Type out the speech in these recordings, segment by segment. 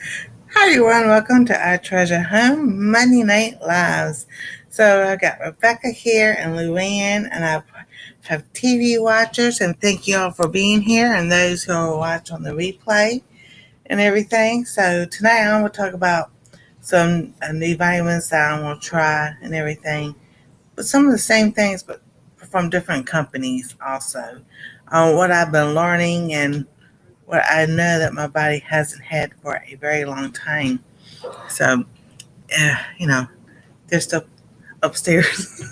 Hi everyone, welcome to our Treasure Home Monday Night Lives. So I got Rebecca here and Luann, and I have TV watchers, and thank you all for being here and those who will watch on the replay and everything. So tonight I want to talk about some new vitamins that I want to try and everything, but some of the same things, but from different companies also. What I've been learning and what I know that my body hasn't had for a very long time. So, they're still upstairs.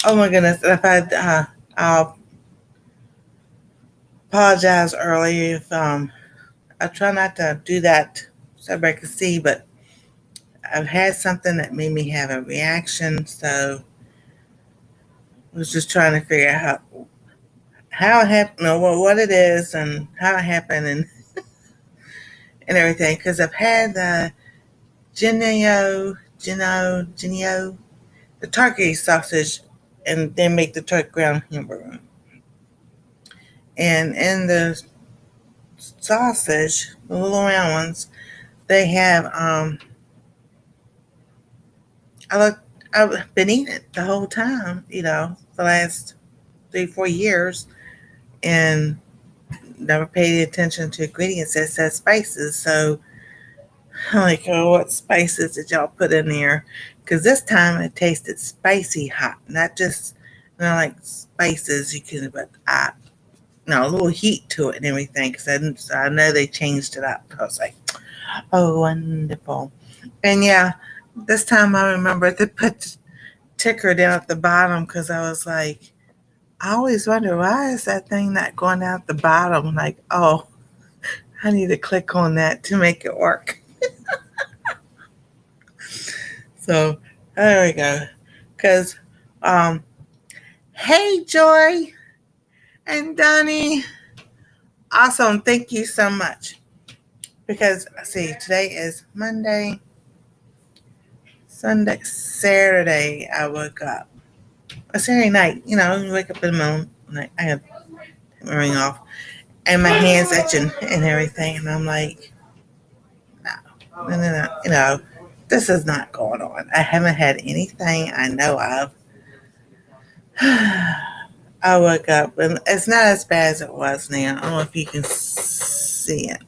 Oh my goodness! If I'll apologize early if I try not to do that so everybody can see, but I've had something that made me have a reaction, so I was just trying to figure out how it happened, what it is, and how it happened, and everything. Because I've had the Genio, the turkey sausage, and they make the turkey ground hamburger. And in the sausage, the little round ones, they have I look I've been eating it the whole time, the last 3, 4 years, and never paid attention to ingredients that says spices. So I'm like, oh, what spices did y'all put in there? Because this time it tasted spicy hot, not just like spices you can, but a little heat to it and everything. Because I know they changed it up. I was like, oh, wonderful. And yeah, this time I remember to put ticker down at the bottom because I was like, I always wonder why is that thing not going down at the bottom? Like, oh, I need to click on that to make it work. So there we go. Because, um, hey, Joy and Donnie, awesome. Thank you so much. Because, see, today is Monday, Sunday, Saturday. I woke up. A Saturday night, you wake up in the middle of the night. I have my ring off and my hands itching and everything. And I'm like, no. This is not going on. I haven't had anything I know of. I woke up and it's not as bad as it was now. I don't know if you can see it,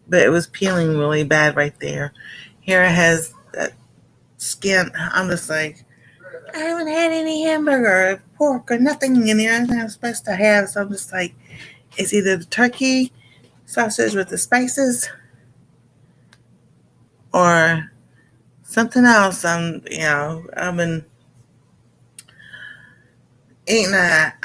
but it was peeling really bad right there. Here it has that skin. I'm just like, I haven't had any hamburger, or pork, or nothing in there that I'm supposed to have. So I'm just like, it's either the turkey sausage with the spices or something else. I've been eating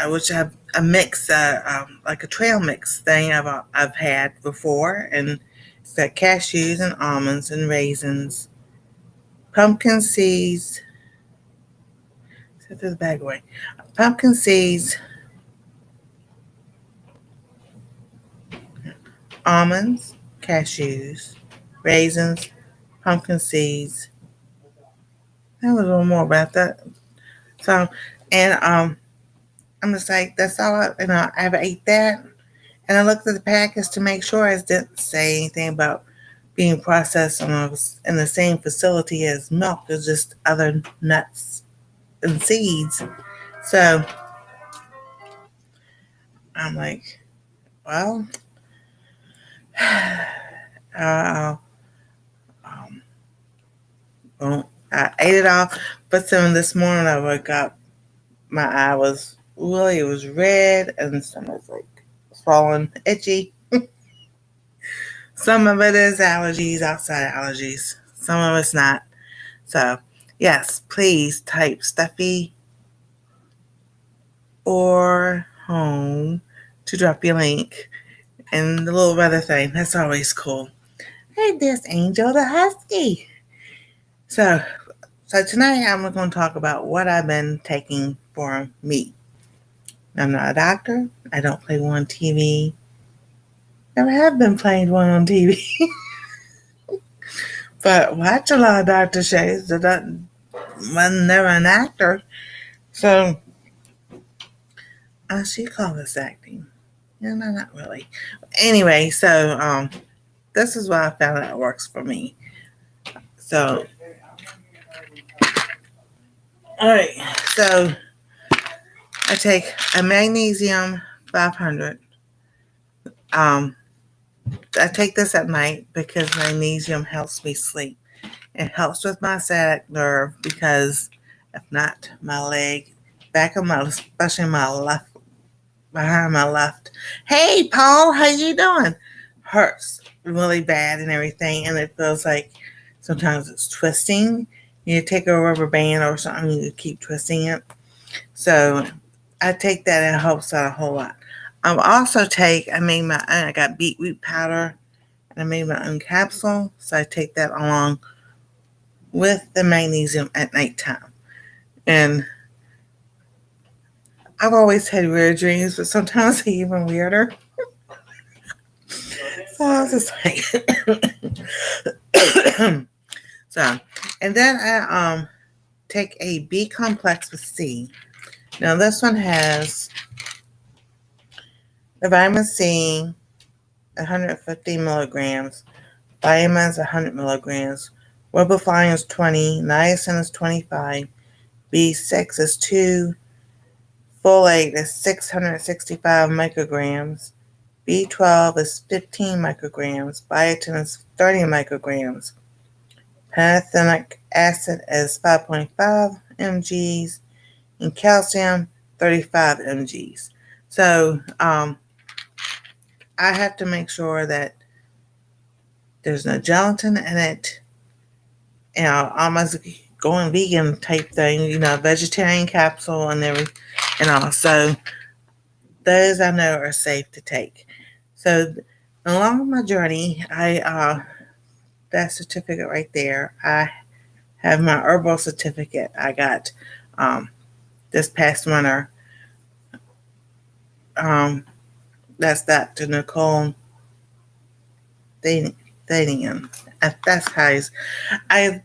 which a mix, like a trail mix thing I've had before, and it's got cashews and almonds and raisins, pumpkin seeds. Set this bag away. Pumpkin seeds, almonds, cashews, raisins, pumpkin seeds. There was a little more about that. So, and I'm just like, that's all. I ever ate that. And I looked at the package to make sure it didn't say anything about being processed in the same facility as milk. It's just other nuts and seeds. So I'm like, well, uh, um, well, I ate it all. But then this morning I woke up, my eye was it was red, and some was like swollen, itchy. Some of it is allergies, outside allergies. Some of it's not. So, yes, please type Stuffy or home to drop your link and the little weather thing. That's always cool. Hey, there's Angel the Husky. So, so tonight I'm going to talk about what I've been taking for me. I'm not a doctor. I don't play one on TV. Never have been playing one on TV. But watch a lot of doctor shows. I wasn't never an actor. So, she call this acting. Yeah, no, not really. Anyway, so this is why I found out it works for me. So, all right. So I take a magnesium 500. Um, I take this at night because magnesium helps me sleep. It helps with my sciatic nerve because if not, my leg, back of my, especially my left, behind my left. Hey, Paul, how you doing? Hurts really bad and everything, and it feels like sometimes it's twisting. You take a rubber band or something, you keep twisting it. So I take that and it helps out a whole lot. I got beetroot powder and I made my own capsule. So I take that along with the magnesium at nighttime. And I've always had weird dreams, but sometimes they're even weirder. So I was just like, so, and then I take a B complex with C. Now this one has the vitamin C, 150 milligrams, vitamins 100 milligrams, riboflavin is 20, niacin is 25, B6 is 2, folate is 665 micrograms, B12 is 15 micrograms, biotin is 30 micrograms, pantothenic acid is 5.5 mgs, and calcium 35 mgs. So I have to make sure that there's no gelatin in it. Almost going vegan type thing, vegetarian capsule and everything, and all. So those I know are safe to take. So along my journey, that certificate right there. I have my herbal certificate I got this past winter. That's Dr. Nicole Thanian. That's how I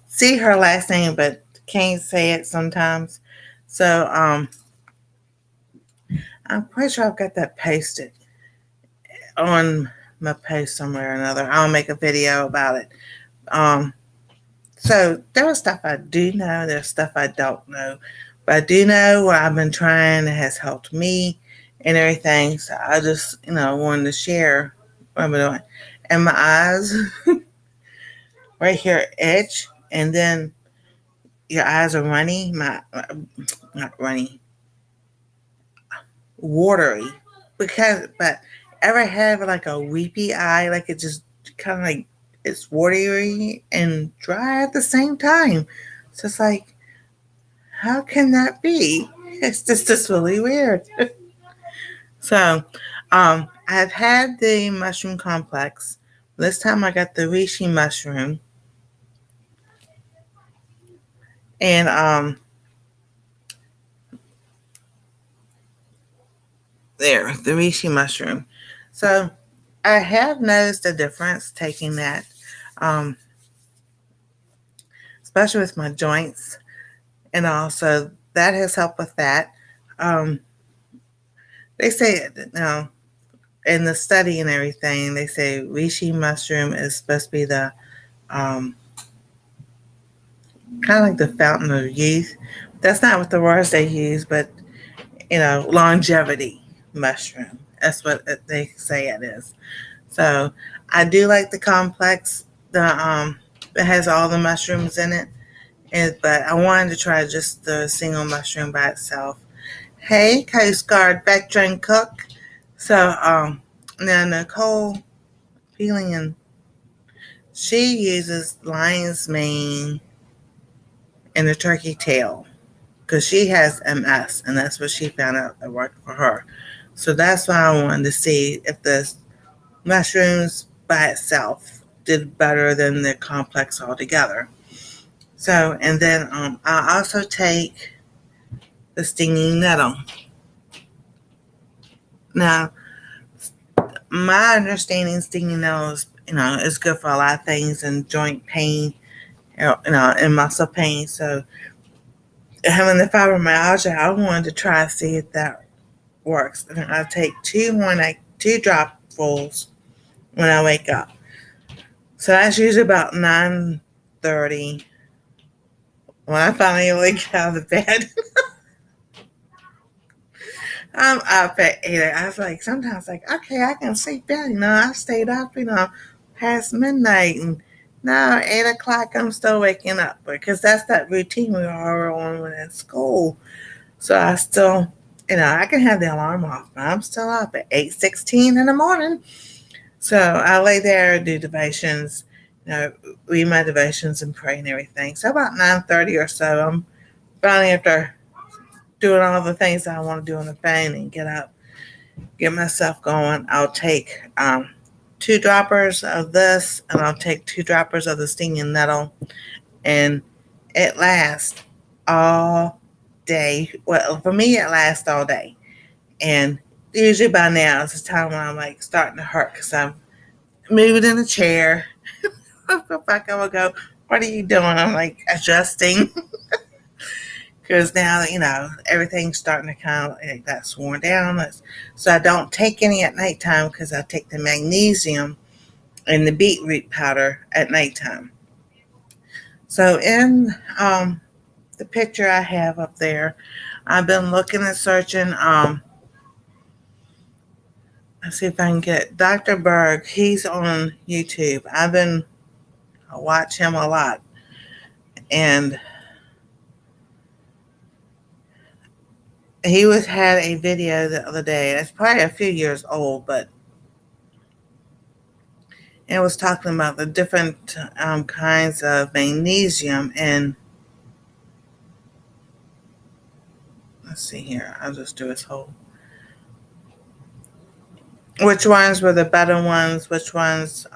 see her last name, but can't say it sometimes. So I'm pretty sure I've got that posted on my post somewhere or another. I'll make a video about it. So there was stuff I do know, there's stuff I don't know. But I do know what I've been trying that has helped me and everything. So I just, wanted to share what I've been doing. And my eyes right here itch, and then your eyes are runny. Not runny, watery. But ever have like a weepy eye, like it just kind of like it's watery and dry at the same time. So it's like, how can that be? It's just really weird. So, I've had the mushroom complex. This time I got the reishi mushroom, and the reishi mushroom. So, I have noticed a difference taking that, um, especially with my joints, and also that has helped with that. Um, they say now in the study and everything, they say reishi mushroom is supposed to be the um, kind of like the fountain of youth. That's not what the words they use, but longevity mushroom. That's what they say it is. So I do like the complex. It has all the mushrooms in it, but I wanted to try just the single mushroom by itself. Hey, Coast Guard veteran cook. So now Nicole Peeling, she uses lion's mane and the turkey tail because she has MS, and that's what she found out that worked for her. So that's why I wanted to see if the mushrooms by itself did better than the complex altogether. So, and then I also take the stinging nettle. Now, my understanding, stinging nettle is good for a lot of things, and joint pain, and muscle pain. So, having the fibromyalgia, I wanted to try to see if that works. And I take two dropfuls when I wake up. So that's usually about 9:30 when I finally wake out of the bed. I'm up at 8. I was like, sometimes like, okay, I can sleep better. I stayed up, past midnight. And now 8 o'clock, I'm still waking up because that's that routine we are on when in school. So I still, I can have the alarm off, but I'm still up at 8:16 in the morning. So I lay there and do devotions, read my devotions and pray and everything. So about 9:30 or so, I'm finally after doing all the things that I want to do on the phone and get up, get myself going. I'll take 2 droppers of this, and I'll take 2 droppers of the stinging nettle, and it lasts all day. Well, for me, it lasts all day, and usually by now it's the time when I'm like starting to hurt because I'm moving in the chair. If I go, what are you doing? I'm like adjusting. Because now, everything's starting to kind of like that's worn down. So I don't take any at nighttime because I take the magnesium and the beetroot powder at nighttime. So in the picture I have up there, I've been looking and searching. Let's see if I can get Dr. Berg. He's on YouTube. I watch him a lot. And he had a video the other day. It's probably a few years old, but it was talking about the different kinds of magnesium. And let's see here. I'll just do his whole. Which ones were the better ones? Which ones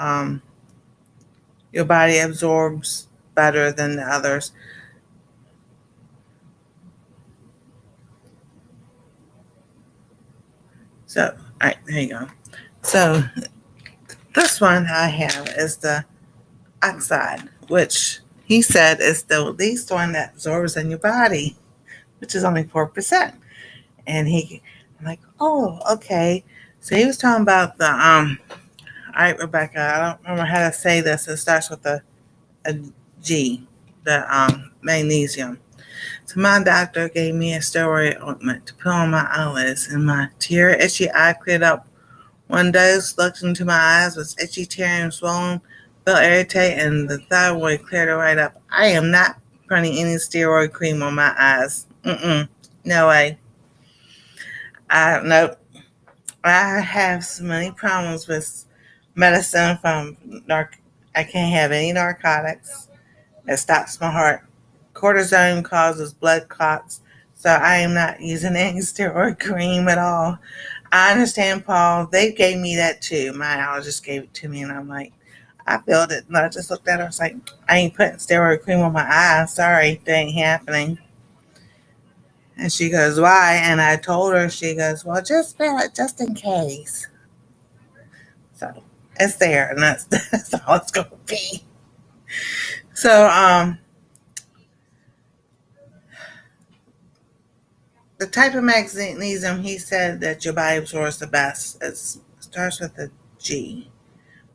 your body absorbs better than the others? So, all right, there you go. So, this one I have is the oxide, which he said is the least one that absorbs in your body, which is only 4%. And I'm like, oh, okay. So he was talking about the all right, Rebecca, I don't remember how to say this. It starts with a G, the magnesium. So my doctor gave me a steroid ointment to put on my eyelids, and my tear itchy eye cleared up. One dose looked into my eyes, was itchy, tearing, swollen, felt irritated, and the thyroid cleared it right up. I am not putting any steroid cream on my eyes. No way. Nope. I have so many problems with medicine from I can't have any narcotics. It stops my heart. Cortisone causes blood clots, so I am not using any steroid cream at all. I understand, Paul. They gave me that too. My allergist gave it to me, and I'm like, I felt it. And I just looked at her. I was like, I ain't putting steroid cream on my eyes. Sorry, that ain't happening. And she goes, why? And I told her. She goes, well, just feel it just in case. So it's there, and that's all it's going to be. So the type of magnesium he said that your body absorbs the best starts with a G.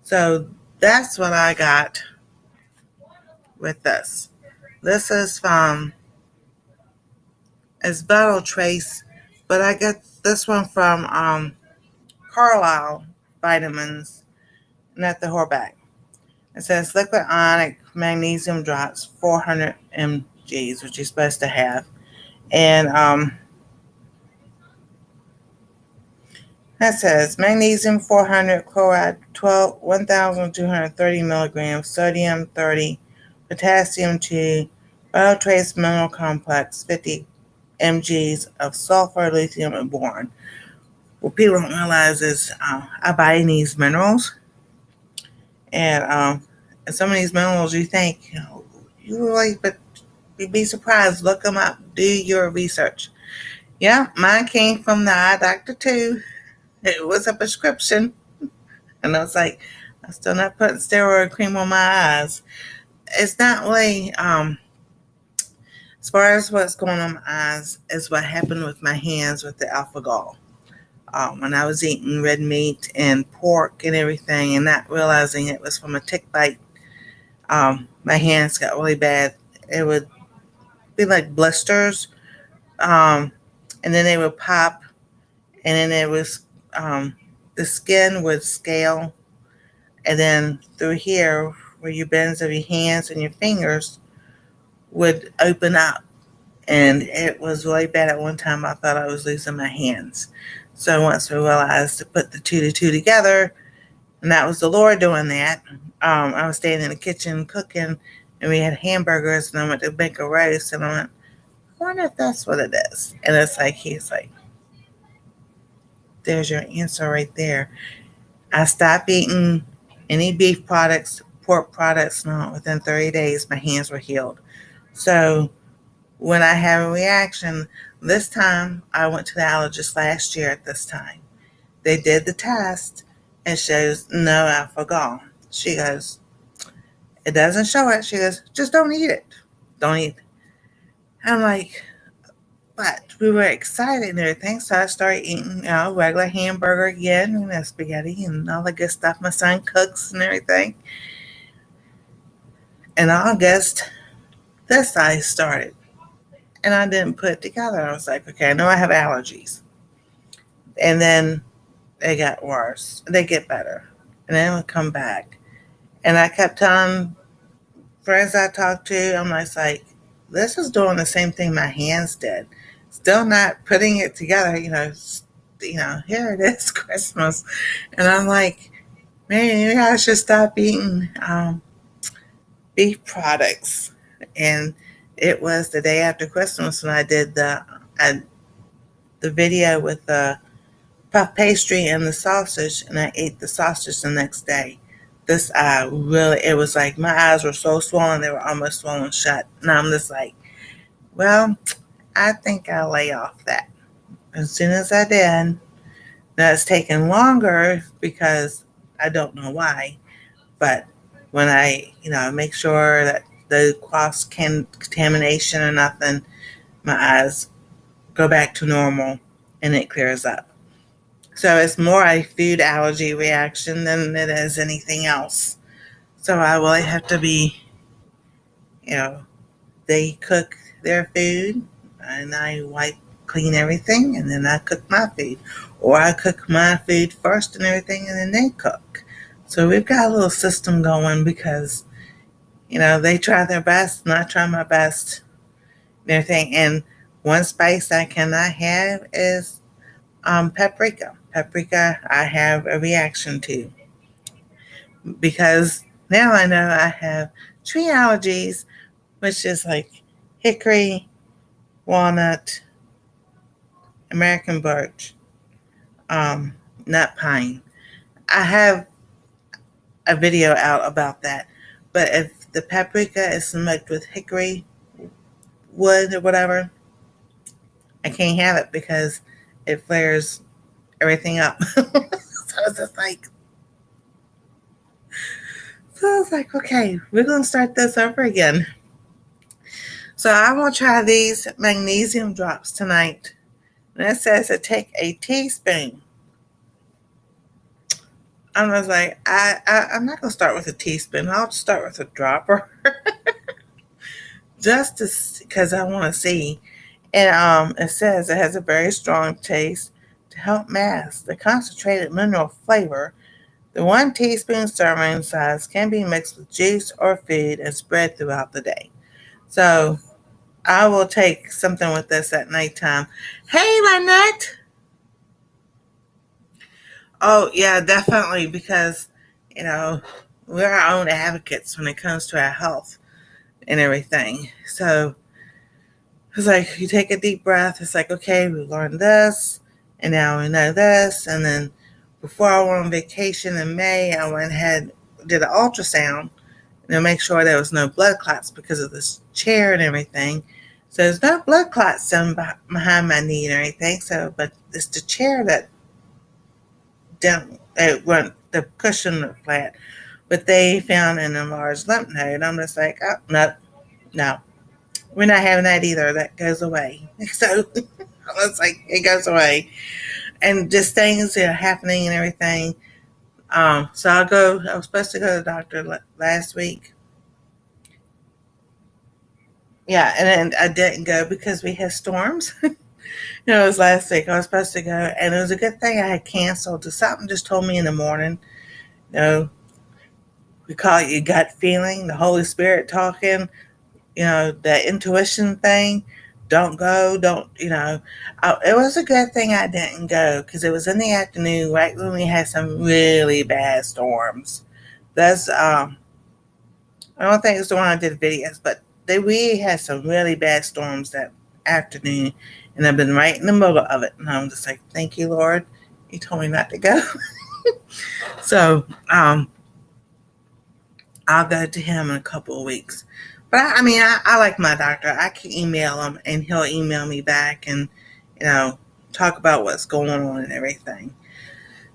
So that's what I got with this. This is from it's Battle Trace, but I got this one from Carlisle Vitamins, not the Horback. It says liquid ionic magnesium drops 400 mgs, which you're supposed to have. And that says magnesium 400, chloride 1,230 milligrams, sodium 30, potassium 2, Battle Trace mineral complex 50 mgs of sulfur, lithium, and boron. What people don't realize is our body needs minerals. And some of these minerals you think, you really, but you'd be surprised. Look them up. Do your research. Yeah, mine came from the eye doctor too. It was a prescription. And I was like, I'm still not putting steroid cream on my eyes. It's not really, as far as what's going on my eyes, is what happened with my hands with the alpha-gal. when I was eating red meat and pork and everything, and not realizing it was from a tick bite. My hands got really bad. It would be like blisters, um, and then they would pop, and then it was the skin would scale, and then through here, where your bends of your hands and your fingers would open up. And it was really bad. At one time, I thought I was losing my hands. So once we realized to put the two together, and that was the Lord doing that. I was staying in the kitchen cooking, and we had hamburgers, and I went to make a roast, and I went, I wonder if that's what it is. And it's like, he's like, there's your answer right there. I stopped eating any beef products, pork products. No, within 30 days, my hands were healed. So when I have a reaction, this time I went to the allergist last year at this time. They did the test and shows no alpha-gal. She goes, it doesn't show it. She goes, just don't eat it. Don't eat it. I'm like, but we were excited and everything, so I started eating, regular hamburger again, spaghetti and all the good stuff my son cooks and everything. In August, this ice started, and I didn't put it together. I was like, okay, I know I have allergies, and then they got worse. They get better, and then it would come back, and I kept telling friends I talked to, I'm like, this is doing the same thing my hands did. Still not putting it together, here it is, Christmas. And I'm like, maybe I should stop eating beef products. And it was the day after Christmas when I did the video with the puff pastry and the sausage, and I ate the sausage the next day. This really, it was like my eyes were so swollen, they were almost swollen shut. And I'm just like, well, I think I'll lay off that. As soon as I did, now it's taken longer because I don't know why, but when I, make sure that the cross contamination or nothing, my eyes go back to normal and it clears up. So it's more a food allergy reaction than it is anything else. So I really have to be, they cook their food and I wipe clean everything and then I cook my food. Or I cook my food first and everything and then they cook. So we've got a little system going because, they try their best and I try my best and everything. And one spice I cannot have is paprika. Paprika, I have a reaction to because now I know I have tree allergies, which is like hickory, walnut, American birch, nut pine. I have a video out about that, but if the paprika is smoked with hickory wood or whatever, I can't have it because it flares everything up. So it's just like, okay, we're going to start this over again. So I want to try these magnesium drops tonight. And it says to take a teaspoon. I was like, I'm not going to start with a teaspoon. I'll just start with a dropper. Just because I want to see. And it says it has a very strong taste to help mask the concentrated mineral flavor. The 1 teaspoon serving size can be mixed with juice or food and spread throughout the day. So I will take something with this at nighttime. Hey, Lynette! Oh, yeah, definitely, because, we're our own advocates when it comes to our health and everything. So it's like you take a deep breath. It's like, okay, we learned this, and now we know this. And then before I went on vacation in May, I went ahead did an ultrasound to make sure there was no blood clots because of this chair and everything. So there's no blood clots behind my knee or anything. So, but it's the chair that the cushion was flat. But they found an enlarged lymph node. I'm just like, oh, no. We're not having that either. That goes away. So I was like, it goes away. and just things that are happening and everything. So I was supposed to go to the doctor last week. Yeah, and then I didn't go because we had storms. It was last week. I was supposed to go, and it was a good thing I had canceled. Something just told me in the morning, you know, we call it your gut feeling, the Holy Spirit talking, that intuition thing. Don't go, don't, it was a good thing I didn't go because it was in the afternoon, right when we had some really bad storms. That's, I don't think it's the one I did videos, but we had some really bad storms that afternoon, and I've been right in the middle of it. And I'm just like, thank you, Lord. You told me not to go. So, I'll go to him in a couple of weeks. But I like my doctor. I can email him and he'll email me back and, talk about what's going on and everything.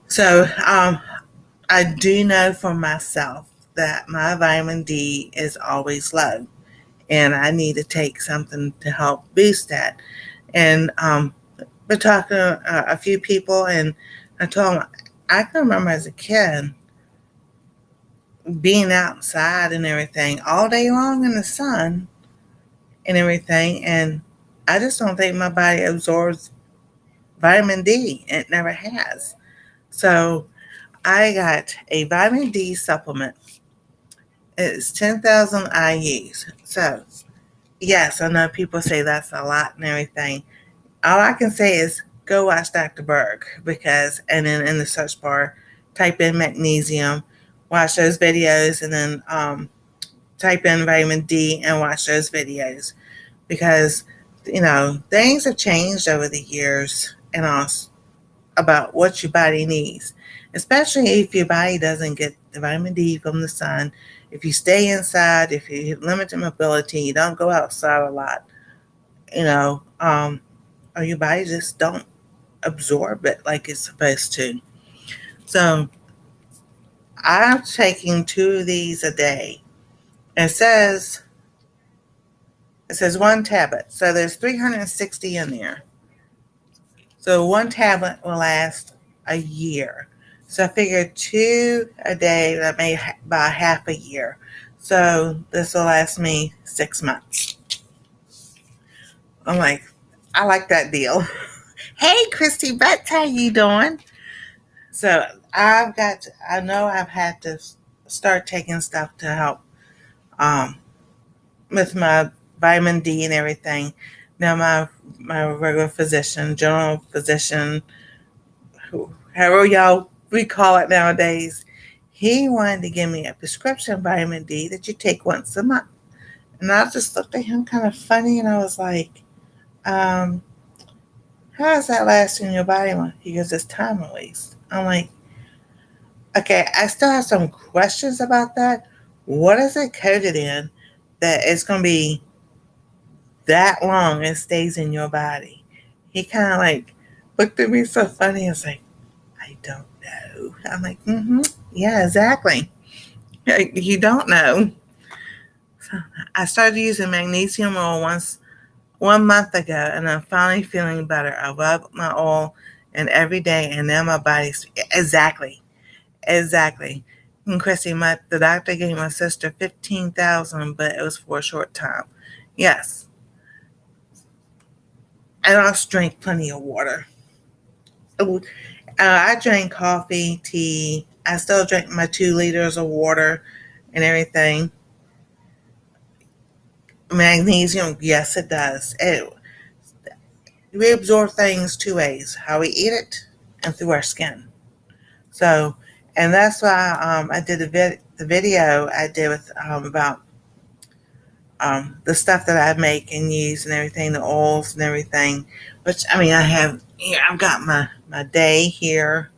So, I do know for myself that my vitamin D is always low, and I need to take something to help boost that. And been talking to a few people, and I told them I can remember as a kid being outside and everything all day long in the sun and everything, and I just don't think my body absorbs vitamin D. It never has. So I got a vitamin D supplement. It's 10,000 IUs. So yes, I know people say that's a lot and everything. All I can say is go watch Dr. Berg, and then in the search bar, type in magnesium, watch those videos, and then type in vitamin D and watch those videos, because things have changed over the years and also about what your body needs, especially if your body doesn't get the vitamin D from the sun. If you stay inside, if you have limited mobility, you don't go outside a lot, or your body just don't absorb it like it's supposed to. So I'm taking 2 of these a day. It says one tablet. So there's 360 in there. So one tablet will last a year. So I figured 2 a day, that may buy half a year. So this will last me 6 months. I'm like, I like that deal. Hey, Christy Betts, how you doing? So I know I've had to start taking stuff to help with my vitamin D and everything. Now my regular physician, general physician, however y'all we call it nowadays, he wanted to give me a prescription vitamin D that you take once a month. And I just looked at him kind of funny, and I was like, how does that last in your body? He goes, it's time release. I'm like, okay, I still have some questions about that. What is it coated in that it's going to be that long and stays in your body? He kind of like looked at me so funny. I was like, I don't know. I'm like, yeah, exactly. You don't know. So I started using magnesium oil 1 month ago, and I'm finally feeling better. I rub my oil and every day, and now my body's exactly. And Chrissy, the doctor gave my sister 15,000, but it was for a short time. Yes, and I also drink plenty of water. I drink coffee, tea. I still drink my 2 liters of water and everything. Magnesium, yes, it does. We absorb things 2 ways: how we eat it and through our skin. So, and that's why I did the video I did with about the stuff that I make and use and everything, the oils and everything. Which I have here. I've got my day here,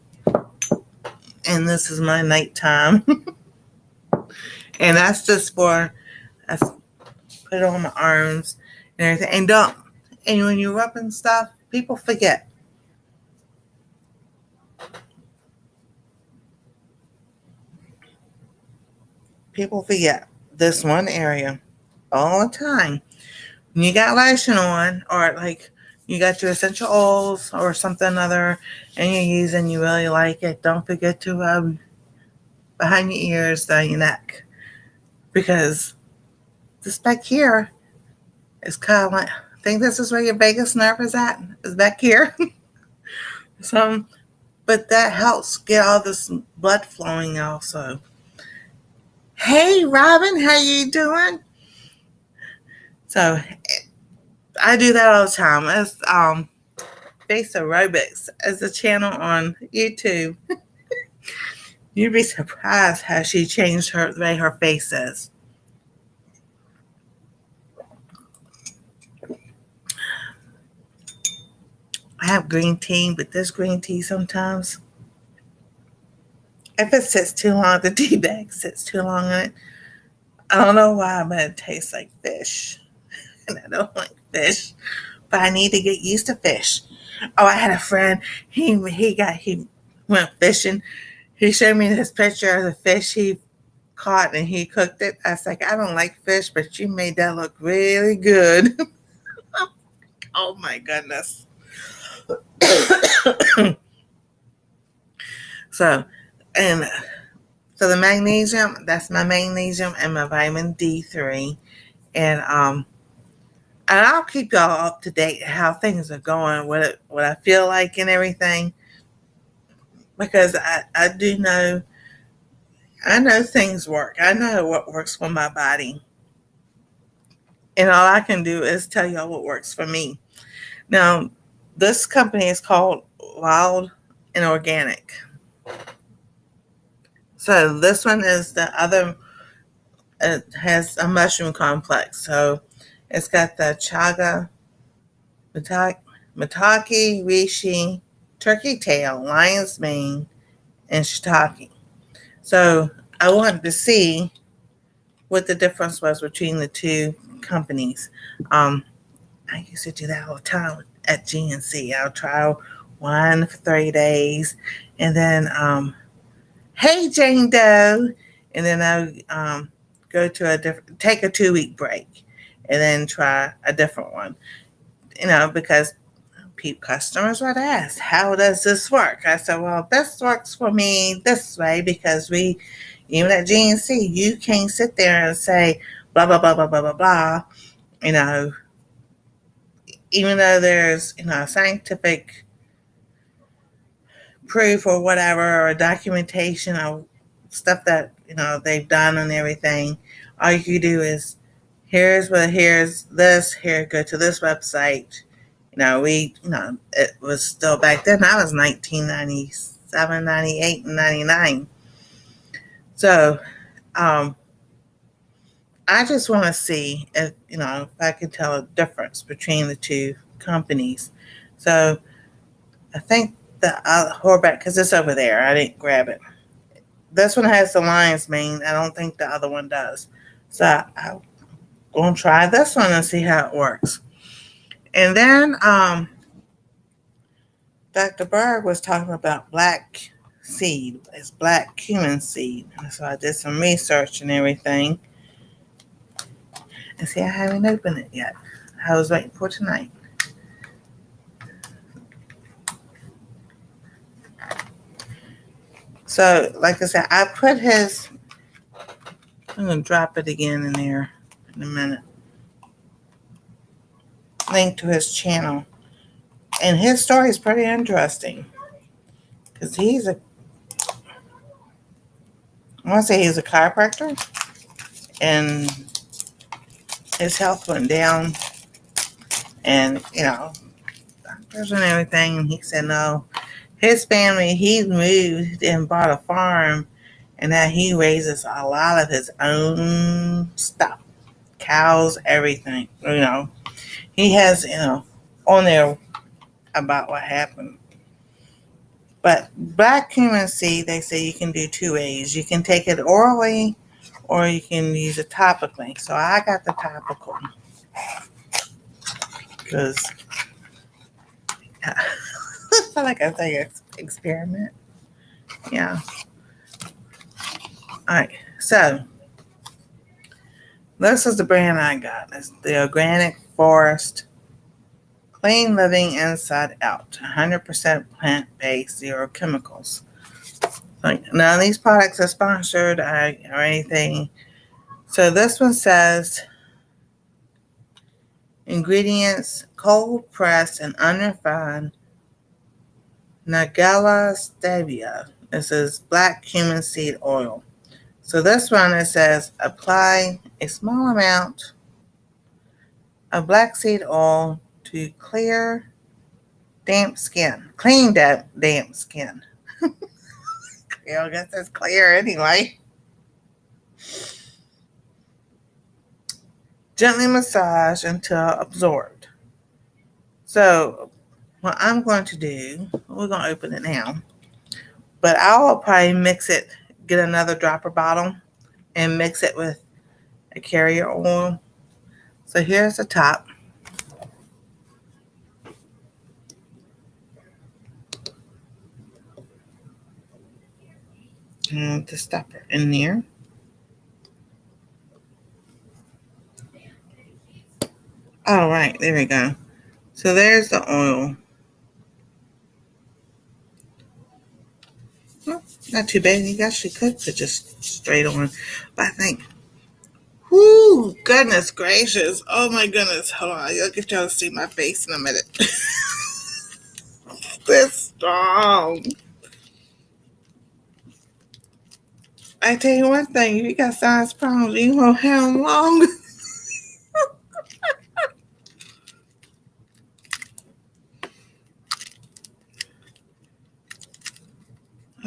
and this is my nighttime, and that's just for I put it on my arms and everything. And when you're rubbing stuff, people forget. People forget this one area all the time. When you got lotion on, or like you got your essential oils or something other, and you're using, you really like it, don't forget to behind your ears, down your neck, because this back here is kind of like, I think this is where your vagus nerve is back here. So, but that helps get all this blood flowing also. Hey, Robin, how you doing? So I do that all the time. It's Face Aerobics as a channel on YouTube. You'd be surprised how she changed the way her face is. I have green tea, but this green tea sometimes, if it sits too long, the tea bag sits too long in it. I don't know why, but it tastes like fish. And I don't like fish, but I need to get used to fish. Oh, I had a friend, he went fishing. He showed me this picture of the fish he caught and he cooked it. I was like, I don't like fish, but you made that look really good. Oh my goodness. So, and so the magnesium, that's my magnesium and my vitamin D3. And I'll keep y'all up to date how things are going, what I feel like and everything. Because I do know, I know things work. I know what works for my body. And all I can do is tell y'all what works for me. Now, this company is called Wild and Organic. So this one is the other, it has a mushroom complex. So it's got the chaga, maitake, reishi, turkey tail, lion's mane, and shiitake. So I wanted to see what the difference was between the two companies. I used to do that all the time at GNC. I'll try one for 30 days, and then hey Jane Doe, and then I'll go to take a 2-week break, and then try a different one. Because customers would ask, how does this work? I said, well, this works for me this way because even at GNC, you can't sit there and say blah, blah, blah, blah, blah, blah, blah. Even though there's, scientific proof or whatever, or documentation of stuff that, they've done and everything, all you can do is, here's this, here, go to this website. It was still back then. I was 1997, 98, and 99. So, I just want to see if I can tell a difference between the two companies. So, I think the Horvath, because it's over there, I didn't grab it. This one has the lion's mane. I don't think the other one does. So, I'm going to try this one and see how it works. And then, Dr. Berg was talking about black seed. It's black cumin seed. And so I did some research and everything. And see, I haven't opened it yet. I was waiting for tonight. So, like I said, I put I'm going to drop it again in there in a minute. Link to his channel. And his story is pretty interesting. Because he's a chiropractor. And his health went down. And, doctors and everything. And he said, no. His family, he moved and bought a farm. And now he raises a lot of his own stuff. Cows, everything. He has, on there about what happened. But black cumin seed, they say you can do 2 ways. You can take it orally or you can use it topically. So I got the topical. Because I feel like I say experiment. Yeah. All right. So this is the brand I got. It's the Organic Forest Clean living inside out. 100% plant-based, zero chemicals. Like none of these products are sponsored or anything. So this one says ingredients: cold pressed and unrefined Nigella stevia. This is black cumin seed oil. So this one, it says apply a small amount of black seed oil to clear damp skin. Clean damp skin. I guess it's clear anyway. Gently massage until absorbed. So what I'm going to do, we're going to open it now, but I'll probably mix it, get another dropper bottle and mix it with a carrier oil. So here's the top. And the stopper in there. All right, there we go. So there's the oil. Well, not too bad. You actually could put just straight on. But I think, whoo, goodness gracious. Oh my goodness. Hold on. I'll get y'all to see my face in a minute. This strong. I tell you one thing, if you got sinus problems, you won't have them long.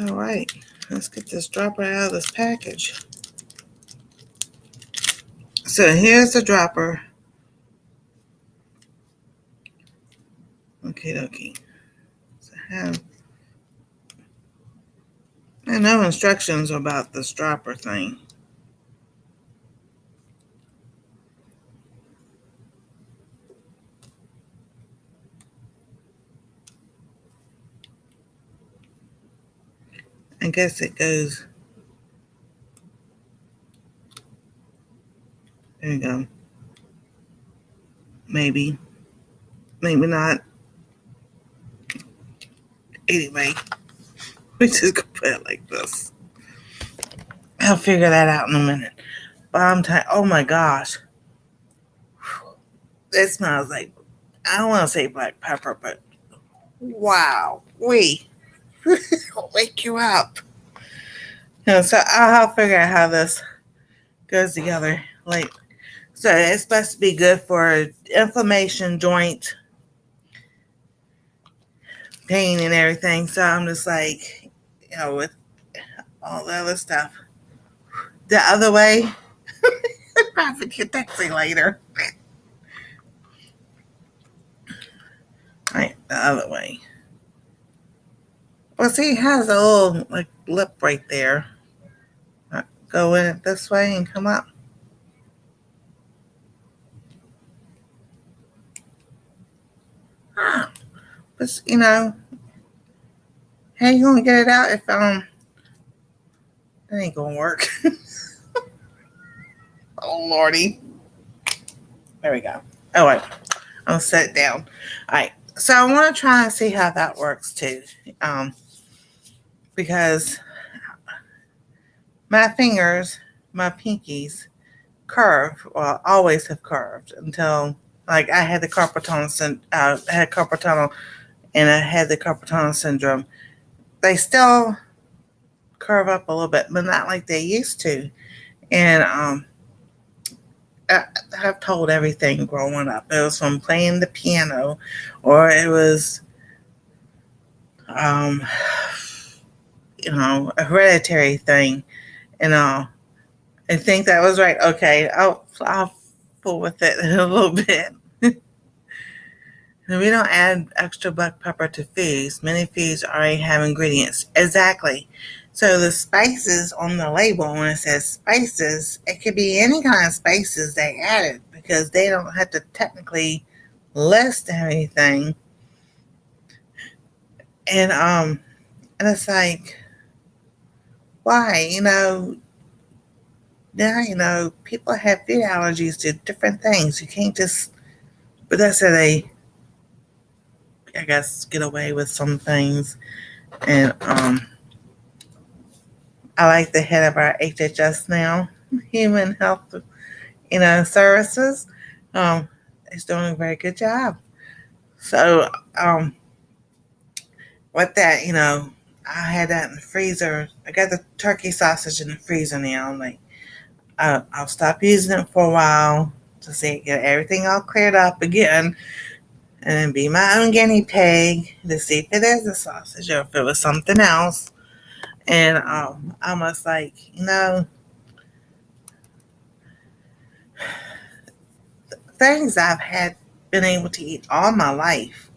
All right, let's get this dropper out of this package. So here's the dropper. Okay. So I know instructions about this dropper thing. I guess it goes. There you go. Maybe not. Anyway, we just gonna put it like this. I'll figure that out in a minute. But I'm tired. Oh my gosh. It smells like, I don't want to say black pepper, but wow. It'll wake you up. So I'll figure out how this goes together. So it's supposed to be good for inflammation, joint pain, and everything. So I'm just like, with all the other stuff. The other way, I'll have to get that thing later. Right, the other way. Well, see, it has a little lip right there. Go in it this way and come up. But how you gonna get it out if that ain't gonna work? Oh lordy. There we go. Oh wait, I'll set it down. All right. So I want to try and see how that works too, because my fingers, my pinkies, curve. Well, always have curved until I had the carpal tunnel. Had carpal tunnel, and I had the carpal tunnel syndrome. They still curve up a little bit, but not like they used to. And I've told everything growing up. It was from playing the piano, or it was, a hereditary thing, and all. I think that was right. Okay, I'll fool with it a little bit. We don't add extra black pepper to foods. Many foods already have ingredients. Exactly. So the spices on the label, when it says spices, it could be any kind of spices they added because they don't have to technically list anything. And it's like, why? Now, people have food allergies to different things. You can't just, but that's how they I guess, get away with some things. And I like the head of our HHS now, Human Health, Services. Um, he's doing a very good job. So, with that, I had that in the freezer. I got the turkey sausage in the freezer now. I'm like, I'll stop using it for a while to see get everything all cleared up again, and then be my own guinea pig to see if it is a sausage or if it was something else. And I was like, things I've had been able to eat all my life.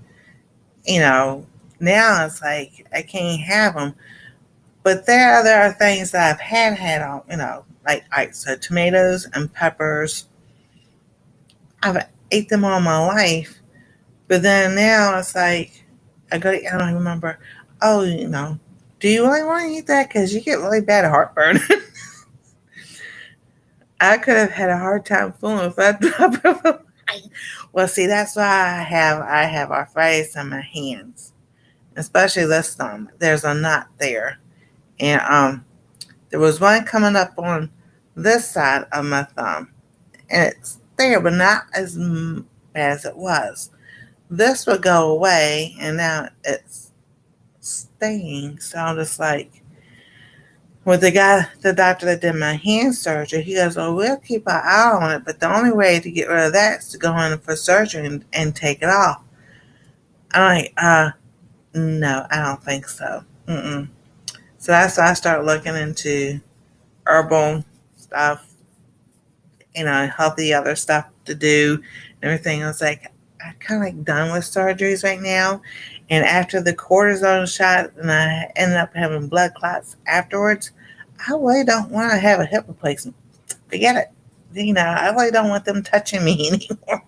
You know, now it's like I can't have them. But there are things that I've had on, like so tomatoes and peppers. I've ate them all my life, but then now it's like I don't remember. Oh, do you really want to eat that? Because you get really bad heartburn. I could have had a hard time fooling with that. Well, see, that's why I have arthritis in my hands, especially this thumb. There's a knot there, and there was one coming up on this side of my thumb, and it's there, but not as bad as it was. This would go away, and now it's staying. So I'm just like, with the doctor that did my hand surgery, he goes, "Oh, we'll keep our eye on it, but the only way to get rid of that is to go in for surgery and take it off." I'm like, no, I don't think so. Mm-mm. So that's why I started looking into herbal stuff, healthy other stuff to do and everything. I was like, I'm kind of like done with surgeries right now. And after the cortisone shot, and I ended up having blood clots afterwards, I really don't want to have a hip replacement. Forget it. I really don't want them touching me anymore.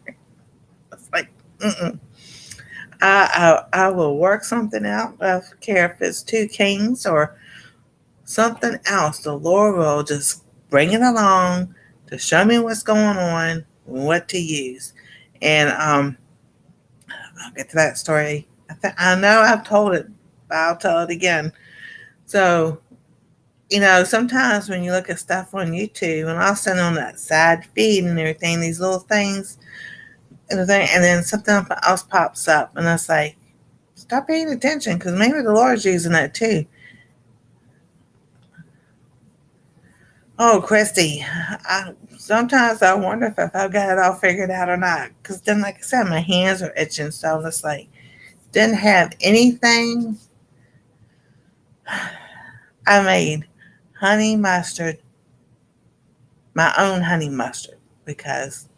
It's like, mm-mm. I will work something out. I don't care if it's two kings or something else. The Lord will just bring it along to show me what's going on, what to use. And I'll get to that story. I know I've told it, but I'll tell it again. So, sometimes when you look at stuff on YouTube, and I'll send on that side feed and everything, these little things, and then something else pops up, and it's like, stop paying attention because maybe the Lord's using that too. Oh, Christy, sometimes I wonder if I've got it all figured out or not. Because then, like I said, my hands are itching, so it's like, didn't have anything. I made honey mustard, my own honey mustard, because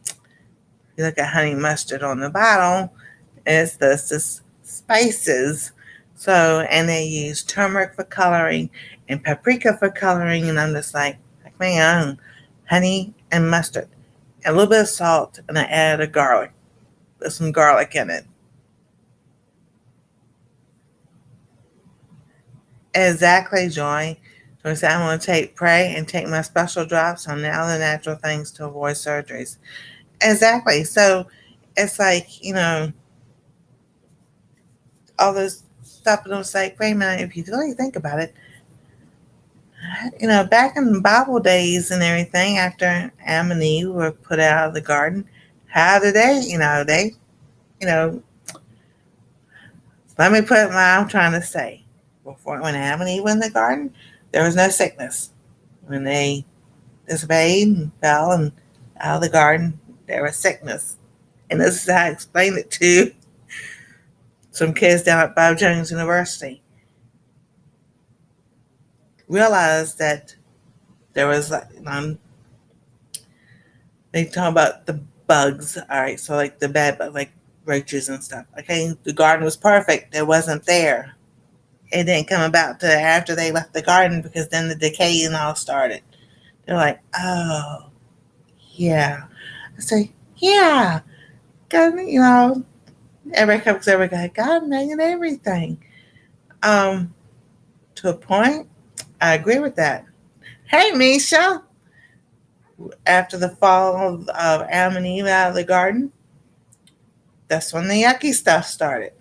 you look at honey mustard on the bottle, it's this spices. So, and they use turmeric for coloring and paprika for coloring, and I'm just like my own honey and mustard, and a little bit of salt, and I added a garlic. There's some garlic in it. Exactly, Joy. So I said, I'm going to pray and take my special drops on now the natural things to avoid surgeries. Exactly. So it's like, all this stuff, and I was like, wait a minute, if you really think about it, back in the Bible days and everything, after Adam and Eve were put out of the garden, how did you know, let me put what I'm trying to say. Before, when Adam and Eve were in the garden, there was no sickness. When they disobeyed and fell and out of the garden, there was sickness. And this is how I explained it to some kids down at Bob Jones University. Realized that there was they talk about the bugs. All right, so like the bad bugs, like roaches and stuff. Okay, the garden was perfect. It wasn't there. It didn't come about to after they left the garden because then the decay and all started. They're like, oh, yeah. I say, yeah. God, everybody comes over, God made everything. To a point, I agree with that. Hey, Misha. After the fall of Adam and Eve out of the garden, that's when the yucky stuff started.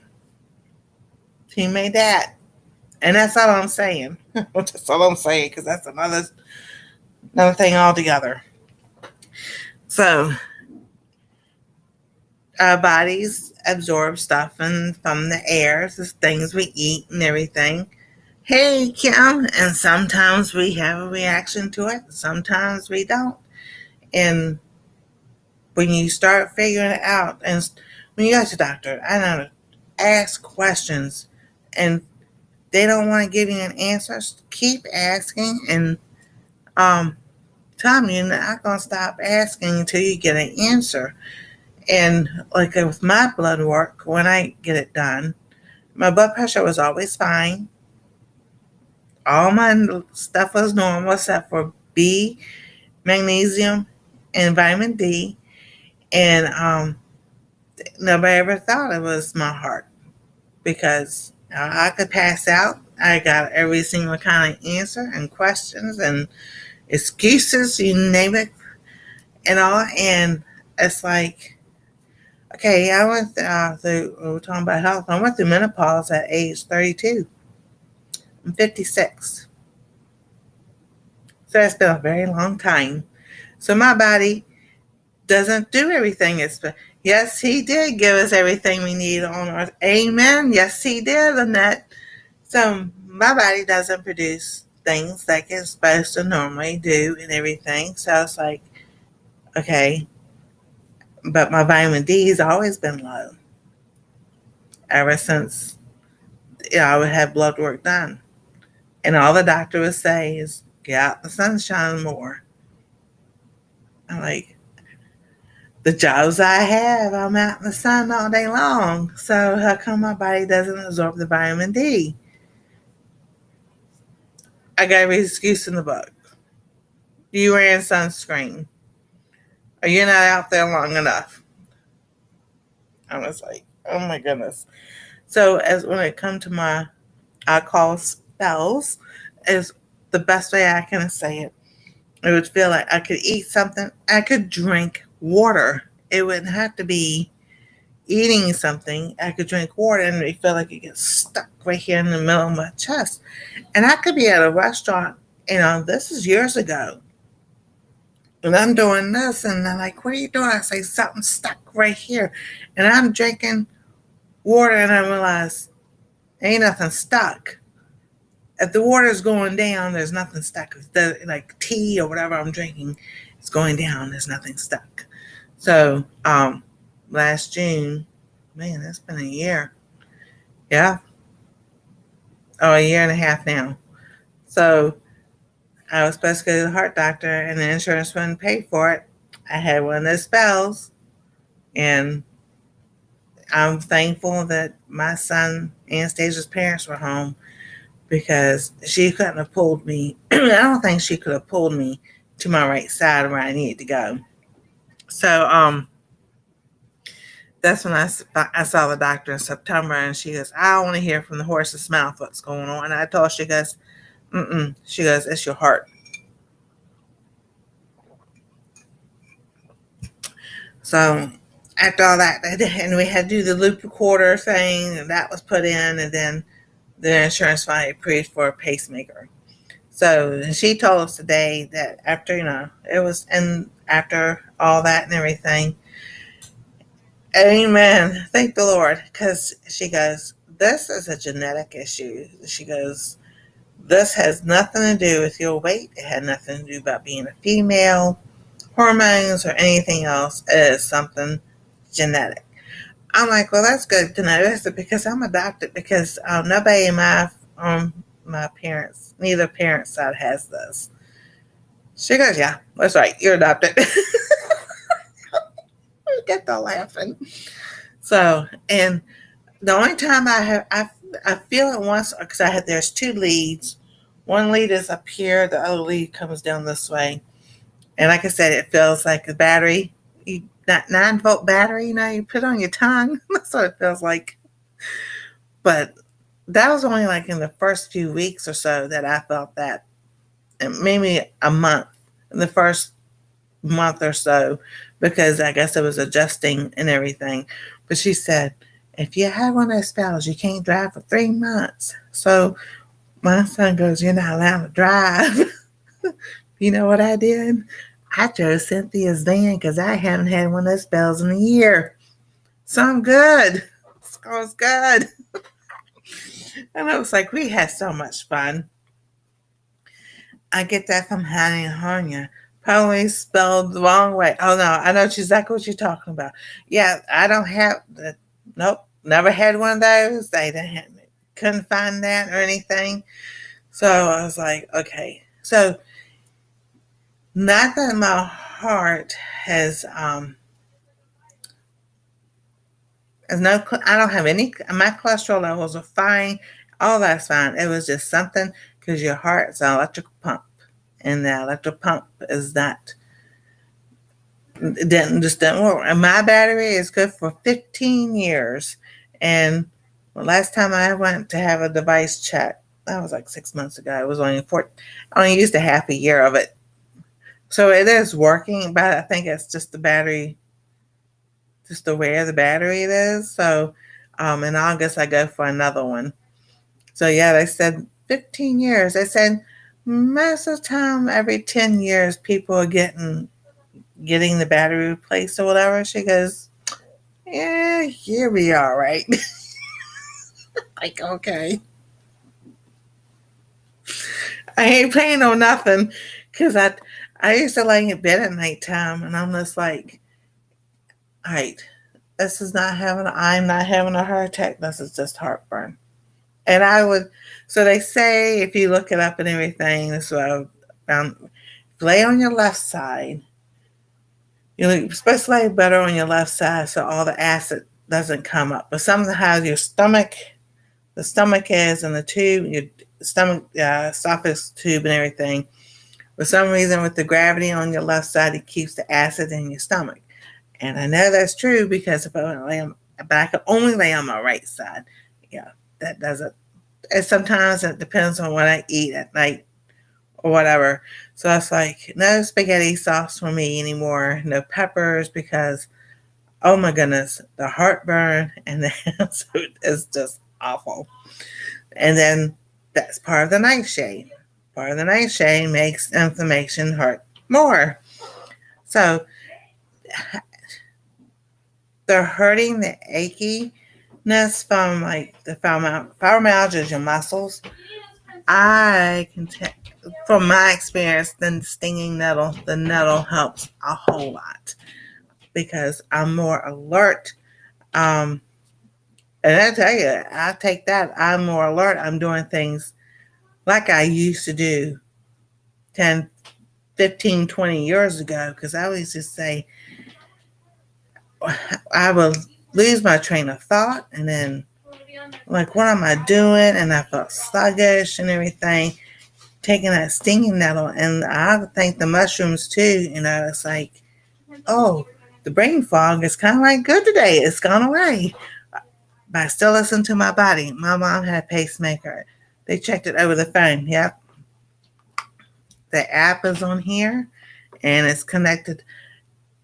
He made that. And that's all I'm saying. That's all I'm saying, because that's another thing altogether. So our bodies absorb stuff from the air, the things we eat and everything. Hey, Kim, and sometimes we have a reaction to it, sometimes we don't. And when you start figuring it out, and when you go to the doctor, I know, ask questions, and they don't want to give you an answer, keep asking, and tell me you're not going to stop asking until you get an answer. And like with my blood work, when I get it done, my blood pressure was always fine. All my stuff was normal except for B, magnesium, and vitamin D. And nobody ever thought it was my heart, because I could pass out. I got every single kind of answer and questions and excuses, you name it, and all. And it's like, okay, I went through, we were talking about health. I went through menopause at age 32. I'm 56. So that's been a very long time. So my body doesn't do everything. Yes, he did give us everything we need on earth. Amen. Yes, he did, Annette. So my body doesn't produce things like it's supposed to normally do and everything. So it's like, okay, but my vitamin D has always been low ever since I would have blood work done. And all the doctor would say is, get out in the sunshine more. I'm like, the jobs I have, I'm out in the sun all day long. So how come my body doesn't absorb the vitamin D? I got every excuse in the book. You wearing sunscreen, or you're not out there long enough. I was like, oh my goodness. So as when it comes to my, I call spells, is the best way I can say it. It would feel like I could eat something. I could drink water. It wouldn't have to be eating something. I could drink water and it felt like it gets stuck right here in the middle of my chest. And I could be at a restaurant, this is years ago. And I'm doing this, and they're like, what are you doing? I say, something stuck right here. And I'm drinking water, and I realize ain't nothing stuck. If the water is going down, there's nothing stuck. If like tea or whatever I'm drinking is going down, there's nothing stuck. So last June, man, that's been a year. Yeah. Oh, a year and a half now. So I was supposed to go to the heart doctor, and the insurance wouldn't pay for it. I had one of those spells, and I'm thankful that my son, Anastasia's parents, were home, because she couldn't have pulled me. I don't think she could have pulled me to my right side where I needed to go. So that's when I saw the doctor in September, and she goes, I don't want to hear from the horse's mouth what's going on. And I told her, she goes, she goes, it's your heart. So after all that, and we had to do the loop recorder thing, and that was put in, and then the insurance finally approved for a pacemaker. So she told us today that after, it was, and after all that and everything, amen, thank the Lord, because she goes, this is a genetic issue. She goes, this has nothing to do with your weight. It had nothing to do about being a female, hormones, or anything else. It is something genetic. I'm like, well, that's good to know, because I'm adopted, because nobody in my parents, neither parent side has this. She goes, yeah, that's right, you're adopted. We get to laughing. So, and the only time I feel it once, because there's two leads. One lead is up here, the other lead comes down this way. And like I said, it feels like a battery. That 9-volt battery, you put it on your tongue. That's what it feels like. But that was only like in the first few weeks or so that I felt that. And maybe a month, in the first month or so, because I guess it was adjusting and everything. But she said, if you have one of those spells, you can't drive for 3 months. So my son goes, you're not allowed to drive. You know what I did? I chose Cynthia's van because I haven't had one of those spells in a year. So I'm good. School's good. And I was like, we had so much fun. I get that from Honey and Harnia. Probably spelled the wrong way. Oh no, I know exactly what you're talking about. Yeah, I don't have the. Nope, never had one of those. They didn't, couldn't find that or anything. So I was like, okay. So not that my heart has no. I don't have any. My cholesterol levels are fine. All that's fine. It was just something because your heart's an electrical pump, and the electrical pump is not. It didn't work. And my battery is good for 15 years. And the last time I went to have a device check, that was like 6 months ago. It was only I only used a half a year of it. So it is working, but I think it's just the battery, just the where the battery it is. So in August I go for another one. So yeah, they said 15 years. They said most of the time every 10 years people are getting the battery replaced or whatever. She goes, yeah, here we are, right? Like, okay. I ain't paying on nothing because I used to lay in bed at nighttime and I'm just like, all right, I'm not having a heart attack. This is just heartburn. And I would, so they say if you look it up and everything, this is what I found, lay on your left side. You're supposed to lay better on your left side so all the acid doesn't come up. But somehow your stomach, the stomach is and the tube, your stomach, esophagus tube and everything. For some reason, with the gravity on your left side, it keeps the acid in your stomach. And I know that's true because if I lay on, but I can only lay on my right side. Yeah, that doesn't. And sometimes it depends on what I eat at night or whatever. So it's like no spaghetti sauce for me anymore, no peppers because oh my goodness, the heartburn and the acid is just awful. And then that's part of the nightshade. Part of the nightshade makes inflammation hurt more. So they're hurting the achiness from like the fibromyalgia, your muscles. I can tell from my experience, the nettle helps a whole lot because I'm more alert. Um, and I tell you, I take that. I'm more alert. I'm doing things like I used to do 10, 15, 20 years ago because I always just say, I will lose my train of thought and then, like, what am I doing? And I felt sluggish and everything. Taking that stinging nettle, and I think the mushrooms too, it's like, oh, the brain fog is kind of like good today. It's gone away. But I still listen to my body. My mom had a pacemaker. They checked it over the phone. Yep. The app is on here and it's connected.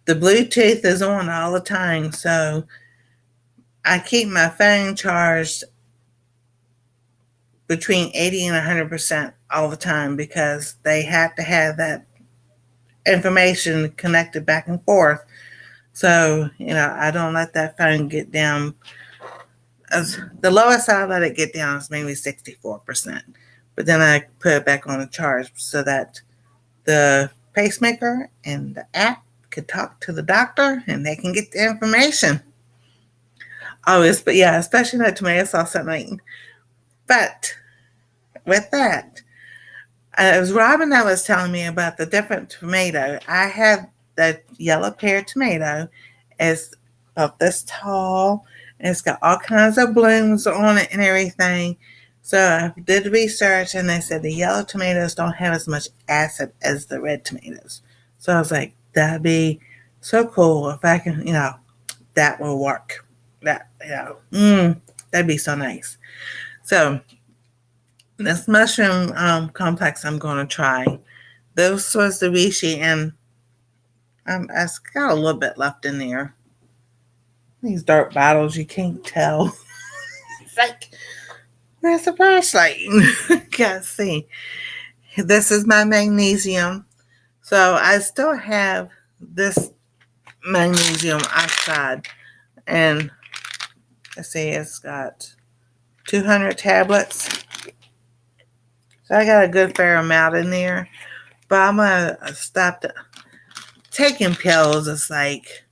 The Bluetooth is on all the time. So I keep my phone charged between 80 and 100% all the time because they have to have that information connected back and forth. So, I don't let that phone get down. The lowest I let it get down is maybe 64%. But then I put it back on the charge so that the pacemaker and the app could talk to the doctor and they can get the information. Always, but yeah, especially that tomato sauce at night. But with that, it was Robin that was telling me about the different tomato. I have the yellow pear tomato. It's about this tall. And it's got all kinds of blooms on it and everything. So I did research and they said the yellow tomatoes don't have as much acid as the red tomatoes. So I was like, that'd be so cool if I can, that will work. That'd be so nice. So this mushroom complex I'm going to try. This was the reishi, and I got a little bit left in there. These dark bottles, you can't tell. It's like, where's the flashlight? Can't see. This is my magnesium. So I still have this magnesium oxide. And let's see, it's got 200 tablets. So I got a good fair amount in there. But I'm going to stop taking pills. It's like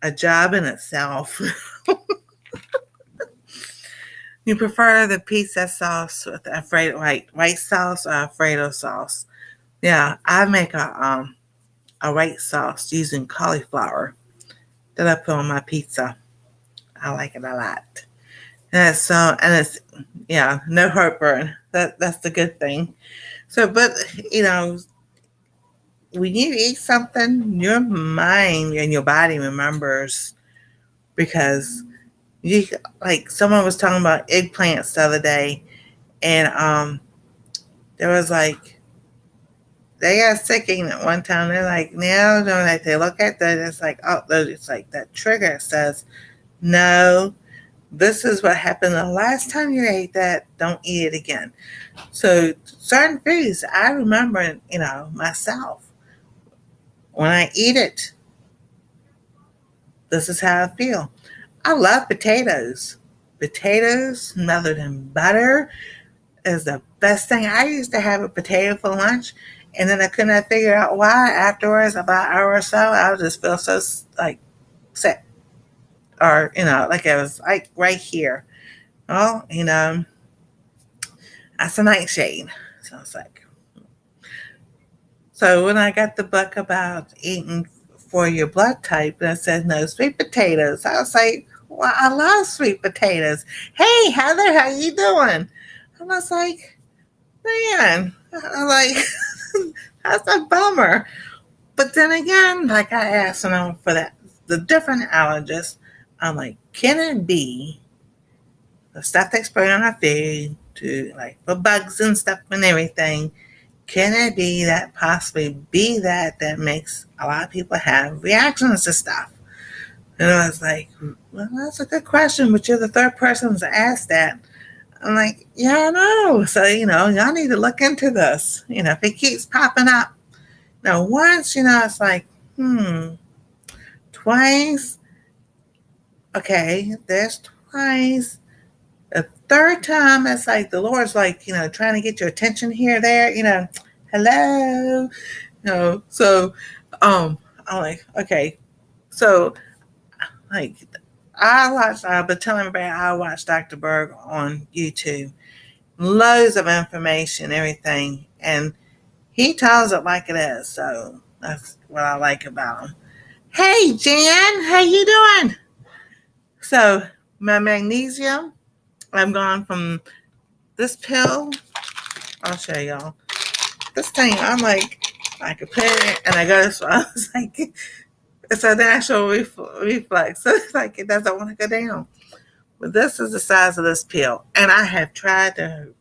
a job in itself. You prefer the pizza sauce with Alfredo white sauce or Alfredo sauce? Yeah, I make a white sauce using cauliflower that I put on my pizza. I like it a lot. And it's no heartburn. That's the good thing. So, but when you eat something, your mind and your body remembers because you like someone was talking about eggplants the other day, and there was like they got sick at one time. They're like now, like they look at that, it's like it's like that trigger says no. This is what happened the last time you ate that. Don't eat it again. So certain foods, I remember, myself when I eat it. This is how I feel. I love potatoes. Potatoes smothered in butter is the best thing. I used to have a potato for lunch, and then I could not figure out why. Afterwards, about an hour or so, I would just feel so like sick, or like I was like right here. Well, that's a nightshade. So it's like, so when I got the book about eating for your blood type, that said no sweet potatoes, I was like, well, I love sweet potatoes. Hey, Heather, how you doing? I was like, man, I'm like, that's a bummer. But then again, like I asked for the different allergists, I'm like, can it be the stuff they spray on our food to like for bugs and stuff and everything? Can it be that possibly be that makes a lot of people have reactions to stuff? And I was like, well, that's a good question, but you're the third person to ask that. I'm like, yeah, I know. So, y'all need to look into this. If it keeps popping up. Now, once, it's like, twice. Okay, there's twice. The third time, it's like the Lord's like, trying to get your attention here, there, hello. So I'm like, okay. So like I've been telling everybody I watch Dr. Berg on YouTube. Loads of information, everything. And he tells it like it is. So that's what I like about him. Hey Jan, how you doing? So my magnesium, I'm going from this pill. I'll show y'all. This thing, I'm like, I could put it and I go, so I was like, it's a natural reflex. So it's like it doesn't want to go down. But this is the size of this pill. And I have tried to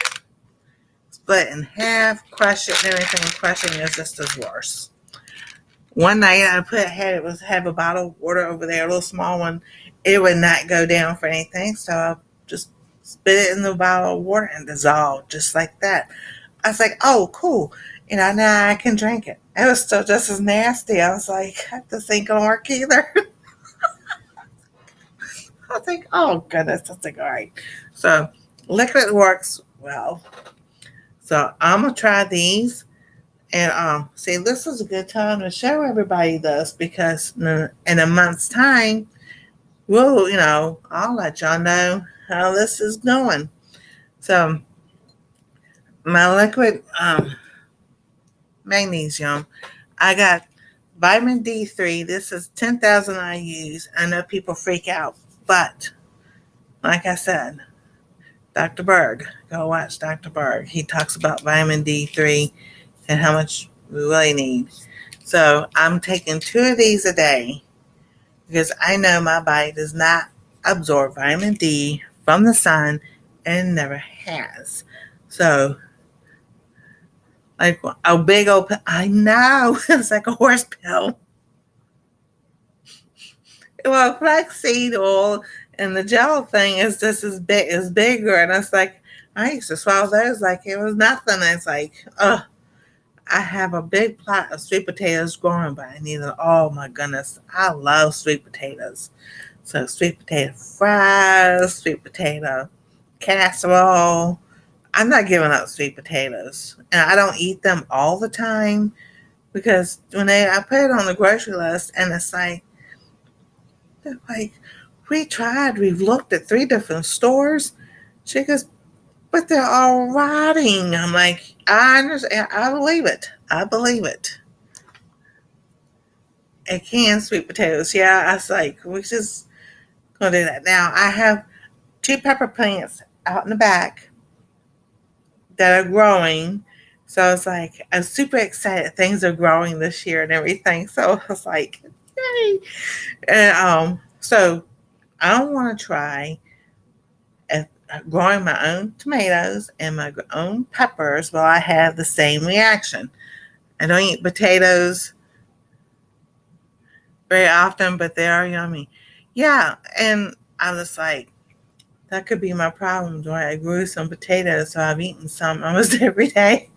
split in half, crush it and everything. Crushing is just as worse. One night I have a bottle of water over there, a little small one. It would not go down for anything. So I just spit it in the bottle of water and dissolve just like that. I was like, oh, cool. Now I can drink it. It was still just as nasty. I was like, this ain't going to work either. I was like, oh, goodness. I was like, all right. So liquid works well. So I'm going to try these. And see, this is a good time to show everybody this because in a month's time, I'll let y'all know how this is going. So my liquid magnesium, I got vitamin D3. This is 10,000 IUs. I know people freak out, but like I said, Dr. Berg, go watch Dr. Berg. He talks about vitamin D3 and how much we really need. So I'm taking 2 of these a day because I know my body does not absorb vitamin D from the sun and never has. So like a big old, I know, it's like a horse pill. Well, flaxseed oil and the gel thing is just as big, is bigger, and it's like I used to swallow those like it was nothing. It's like, I have a big plot of sweet potatoes growing, but I need it. Oh my goodness, I love sweet potatoes. So sweet potato fries, sweet potato casserole. I'm not giving up sweet potatoes, and I don't eat them all the time because I put it on the grocery list, and it's like we've looked at 3 different stores. She goes, but they're all rotting. I'm like, I understand. I believe it. I believe it. And canned sweet potatoes. Yeah, I was like, we just gonna do that. Now I have 2 pepper plants out in the back that are growing. So it's like I'm super excited. Things are growing this year and everything. So I was like, yay! And so I want to try growing my own tomatoes and my own peppers. Will I have the same reaction? I don't eat potatoes very often, but they are yummy. Yeah, and I was like, that could be my problem. Do I grew some potatoes, so I've eaten some almost every day.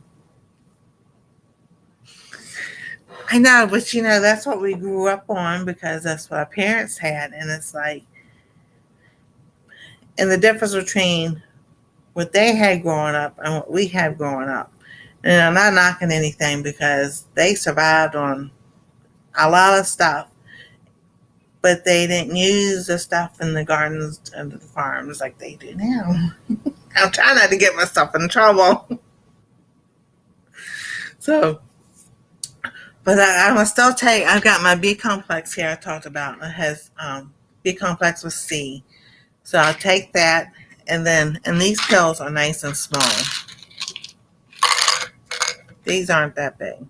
I know, but that's what we grew up on because that's what our parents had. And it's like, and the difference between what they had growing up and what we had growing up. And I'm not knocking anything because they survived on a lot of stuff, but they didn't use the stuff in the gardens and the farms like they do now. I'm trying not to get myself in trouble. So, but I'm gonna still take. I've got my B complex here. I talked about it has B complex with C. So I'll take that, and these pills are nice and small. These aren't that big.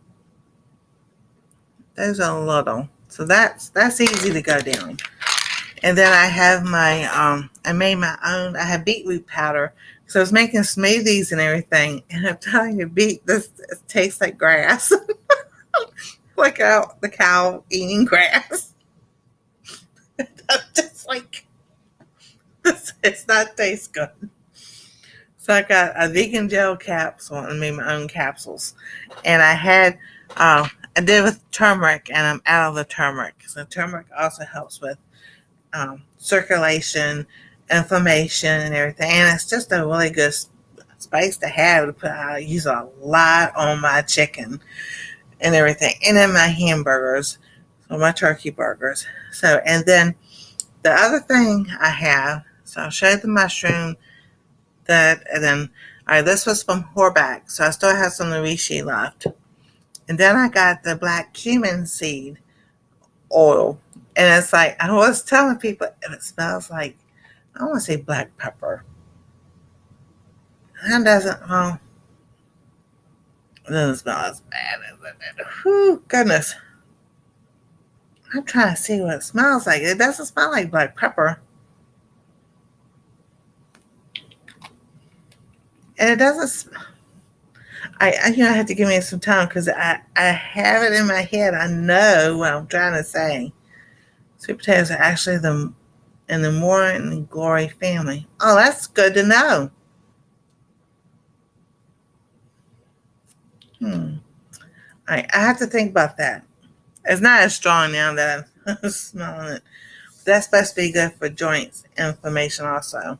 Those are little. So that's easy to go down. And then I have I made my own. I have beetroot powder. So I was making smoothies and everything. And I'm telling you, this tastes like grass, like the cow eating grass. I'm just like, it's not taste good. So I got a vegan gel capsule and made my own capsules. And I did with turmeric, and I'm out of the turmeric. So turmeric also helps with circulation, inflammation, and everything. And it's just a really good spice to have to put. I use a lot on my chicken and everything, and in my hamburgers, so my turkey burgers. So, and then the other thing I have, so I'll show you the mushroom and then, all right, this was from Horback, so I still have some reishi left. And then I got the black cumin seed oil. And it's like, I was telling people, it smells like, I want to say black pepper. That it doesn't smell as bad as it. Whew, goodness. I'm trying to see what it smells like. It doesn't smell like black pepper. And it doesn't, I have to give me some time because I have it in my head. I know what I'm trying to say. Sweet potatoes are actually in the Morning Glory family. Oh, that's good to know. I have to think about that. It's not as strong now that I'm smelling it. That's supposed to be good for joints inflammation also.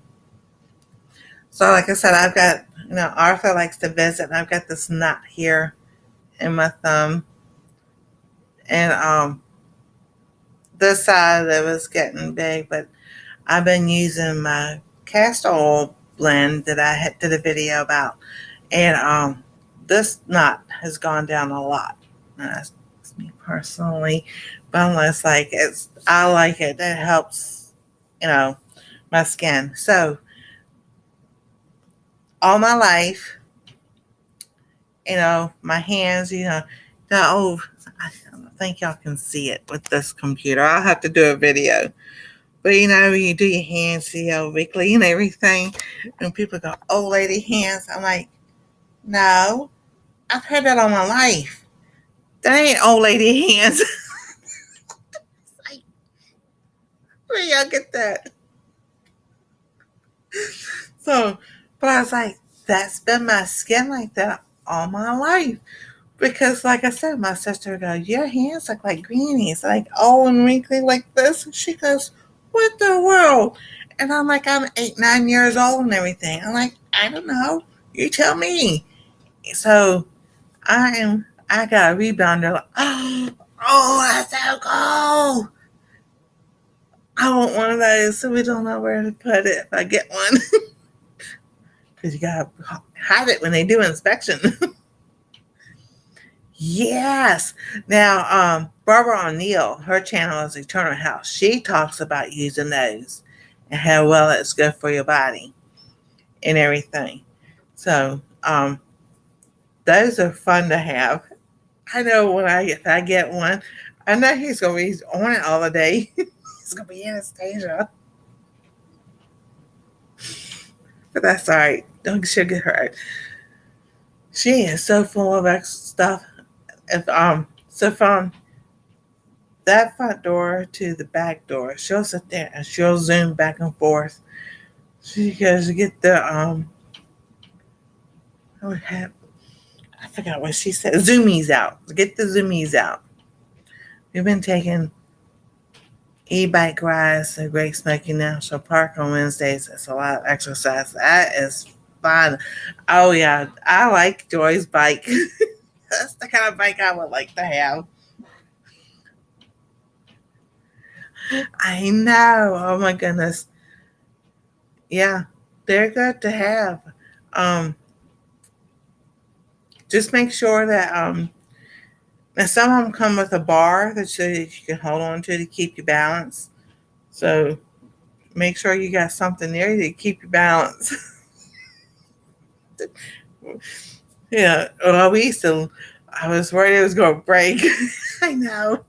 So like I said, I've got, Arthur likes to visit, and I've got this knot here in my thumb. And this side of it was getting big, but I've been using my castor oil blend that I did a video about. And this knot has gone down a lot. That's me personally. But unless I like it. It helps, my skin. So all my life, my hands, I don't think y'all can see it with this computer. I'll have to do a video. But you do your hands, wrinkly and everything. And people go, old lady hands. I'm like, no, I've had that all my life. That ain't old lady hands. Where y'all get that? So, but I was like, that's been my skin like that all my life. Because, like I said, my sister would go, your hands look like Granny's, like all and wrinkly like this. And she goes, what the world? And I'm like, I'm 8, 9 years old and everything. I'm like, I don't know. You tell me. So I got a rebounder. Like, oh, that's so cool. I want one of those, so we don't know where to put it if I get one. Because you got to hide it when they do inspection. Yes. Now, Barbara O'Neill, her channel is Eternal House. She talks about using those and how well it's good for your body and everything. So, those are fun to have. I know if I get one, I know he's gonna be on it all the day. He's gonna be Anastasia, but that's all right. Don't she'll get hurt. She is so full of extra stuff. If so from that front door to the back door, she'll sit there and she'll zoom back and forth. She goes to get the I forgot what she said. Zoomies out. Get the zoomies out. We've been taking e-bike rides to Great Smoky National Park on Wednesdays. It's a lot of exercise. That is fun. Oh yeah, I like Joy's bike. That's the kind of bike I would like to have. I know. Oh my goodness. Yeah, they're good to have. Um, just make sure that now some of them come with a bar that you can hold on to keep you balanced. So make sure you got something there to keep you balanced. Yeah. Well, I was worried it was going to break. I know.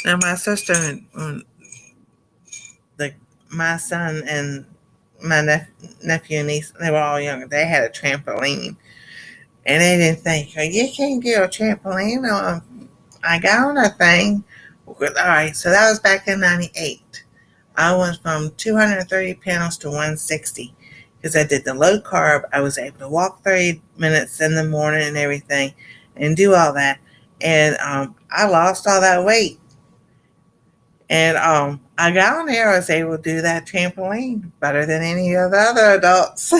Now my sister, my son and my nephew and niece, they were all younger. They had a trampoline, and they didn't think, oh, you can't get a trampoline. I got on that thing. All right, so that was back in '98. I went from 230 pounds to 160 because I did the low carb. I was able to walk 30 minutes in the morning and everything, and do all that, and I lost all that weight. And I got on there. I was able to do that trampoline better than any of the other adults.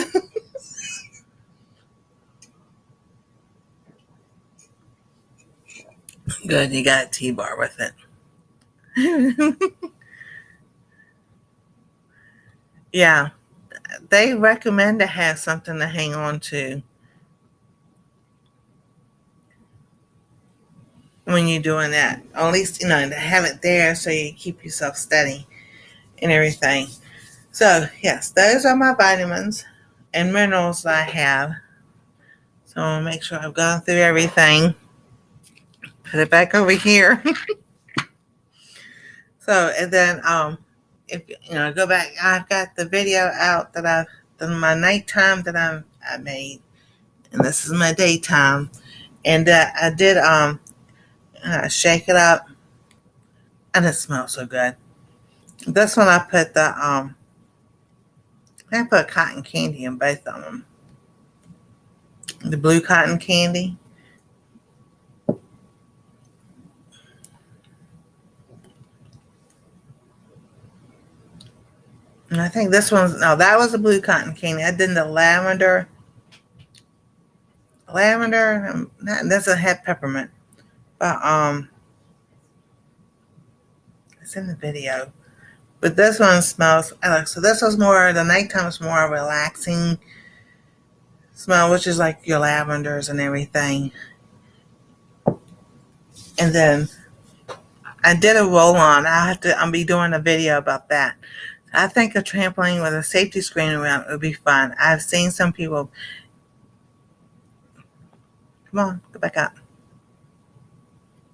Good, you got a T-bar with it. Yeah, they recommend to have something to hang on to when you're doing that. Or at least, to have it there so you keep yourself steady and everything. So, yes, those are my vitamins and minerals that I have. So I'll make sure I've gone through everything. Put it back over here. So, and then if go back, I've got the video out that I've done my nighttime that I made, and this is my daytime, and I did shake it up, and it smells so good. This one I put cotton candy in both of them, the blue cotton candy. And I think that was a blue cotton candy. I did the lavender. That doesn't have peppermint, but it's in the video. But this one smells. So this was the nighttime is more relaxing smell, which is like your lavenders and everything. And then I did a roll on. I'll be doing a video about that. I think a trampoline with a safety screen around would be fun. I've seen some people. Come on, go back up.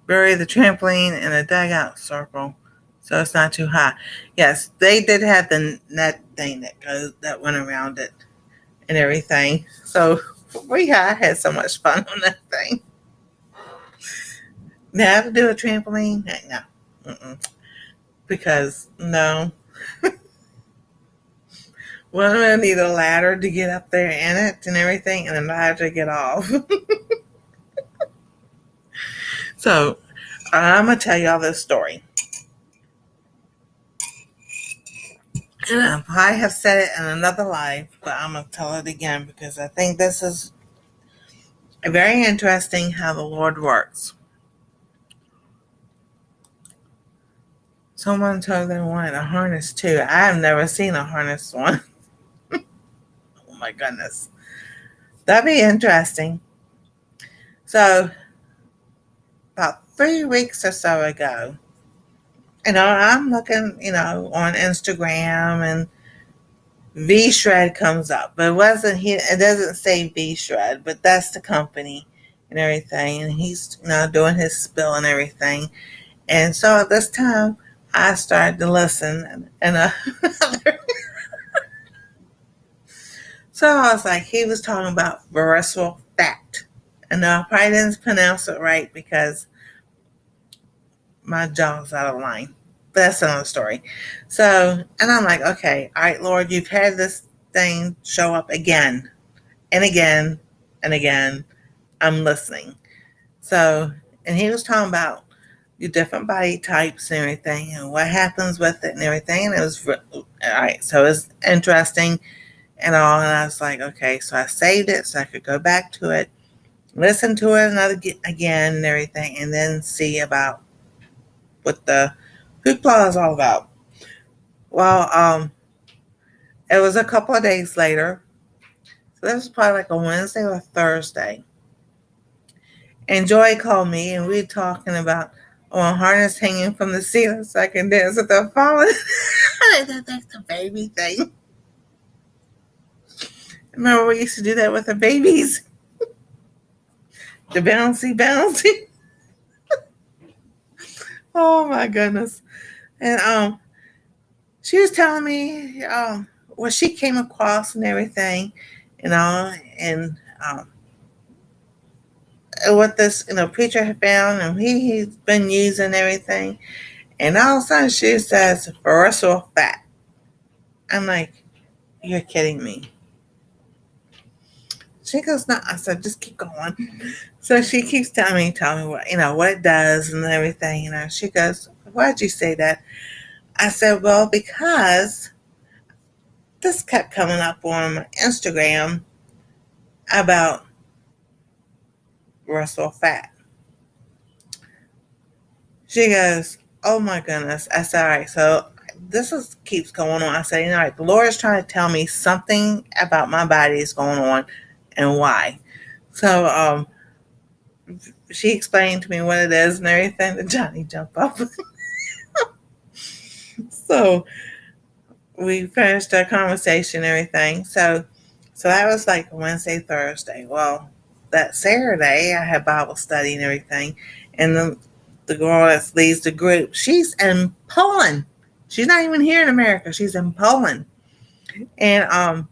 Bury the trampoline in a dugout circle so it's not too high. Yes, they did have the net thing that went around it and everything. So I had so much fun on that thing. Now to do a trampoline? No. Mm-mm. Because, no. Well, I'm going to need a ladder to get up there in it and everything, and a ladder to get off. So, I'm going to tell y'all this story. And I have said it in another life, but I'm going to tell it again because I think this is very interesting how the Lord works. Someone told they wanted a harness too. I have never seen a harness one. Oh my goodness. That'd be interesting. So, about 3 weeks or so ago, I'm looking, on Instagram, and V-Shred comes up. But it doesn't say V-Shred, but that's the company and everything. And he's, doing his spill and everything. And so at this time, I started to listen. And so I was like, he was talking about visceral fat. And I probably didn't pronounce it right because my jaw's out of line. But that's another story. So, and I'm like, okay, all right, Lord, you've had this thing show up again and again and again. I'm listening. So, and he was talking about the different body types and everything and what happens with it and everything. And it was, all right, so it was interesting and all. And I was like, okay, so I saved it so I could go back to it, listen to it again and everything, and then see about what the hoopla is all about. Well, it was a couple of days later. So this was probably like a Wednesday or Thursday. And Joy called me and we were talking about a harness hanging from the ceiling so I can dance with the falling. That's the baby thing. Remember we used to do that with the babies? The bouncy. Oh my goodness. And she was telling me what she came across and everything, and what this preacher had found and he's been using everything. And all of a sudden she says visceral fat. I'm like, you're kidding me. She goes, no. I said, just keep going. So she keeps telling me what it does and everything. She goes, why'd you say that? I said, well, because this kept coming up on my Instagram about visceral fat. She goes, oh my goodness. I said, all right, so keeps going on. I said, all right, the Lord is trying to tell me something about my body is going on and why. So she explained to me what it is and everything. The Johnny jumped up. So we finished our conversation and everything. So that was like Wednesday, Thursday. Well, that Saturday I had Bible study and everything. And the girl that leads the group, she's in Poland. She's not even here in America. She's in Poland. And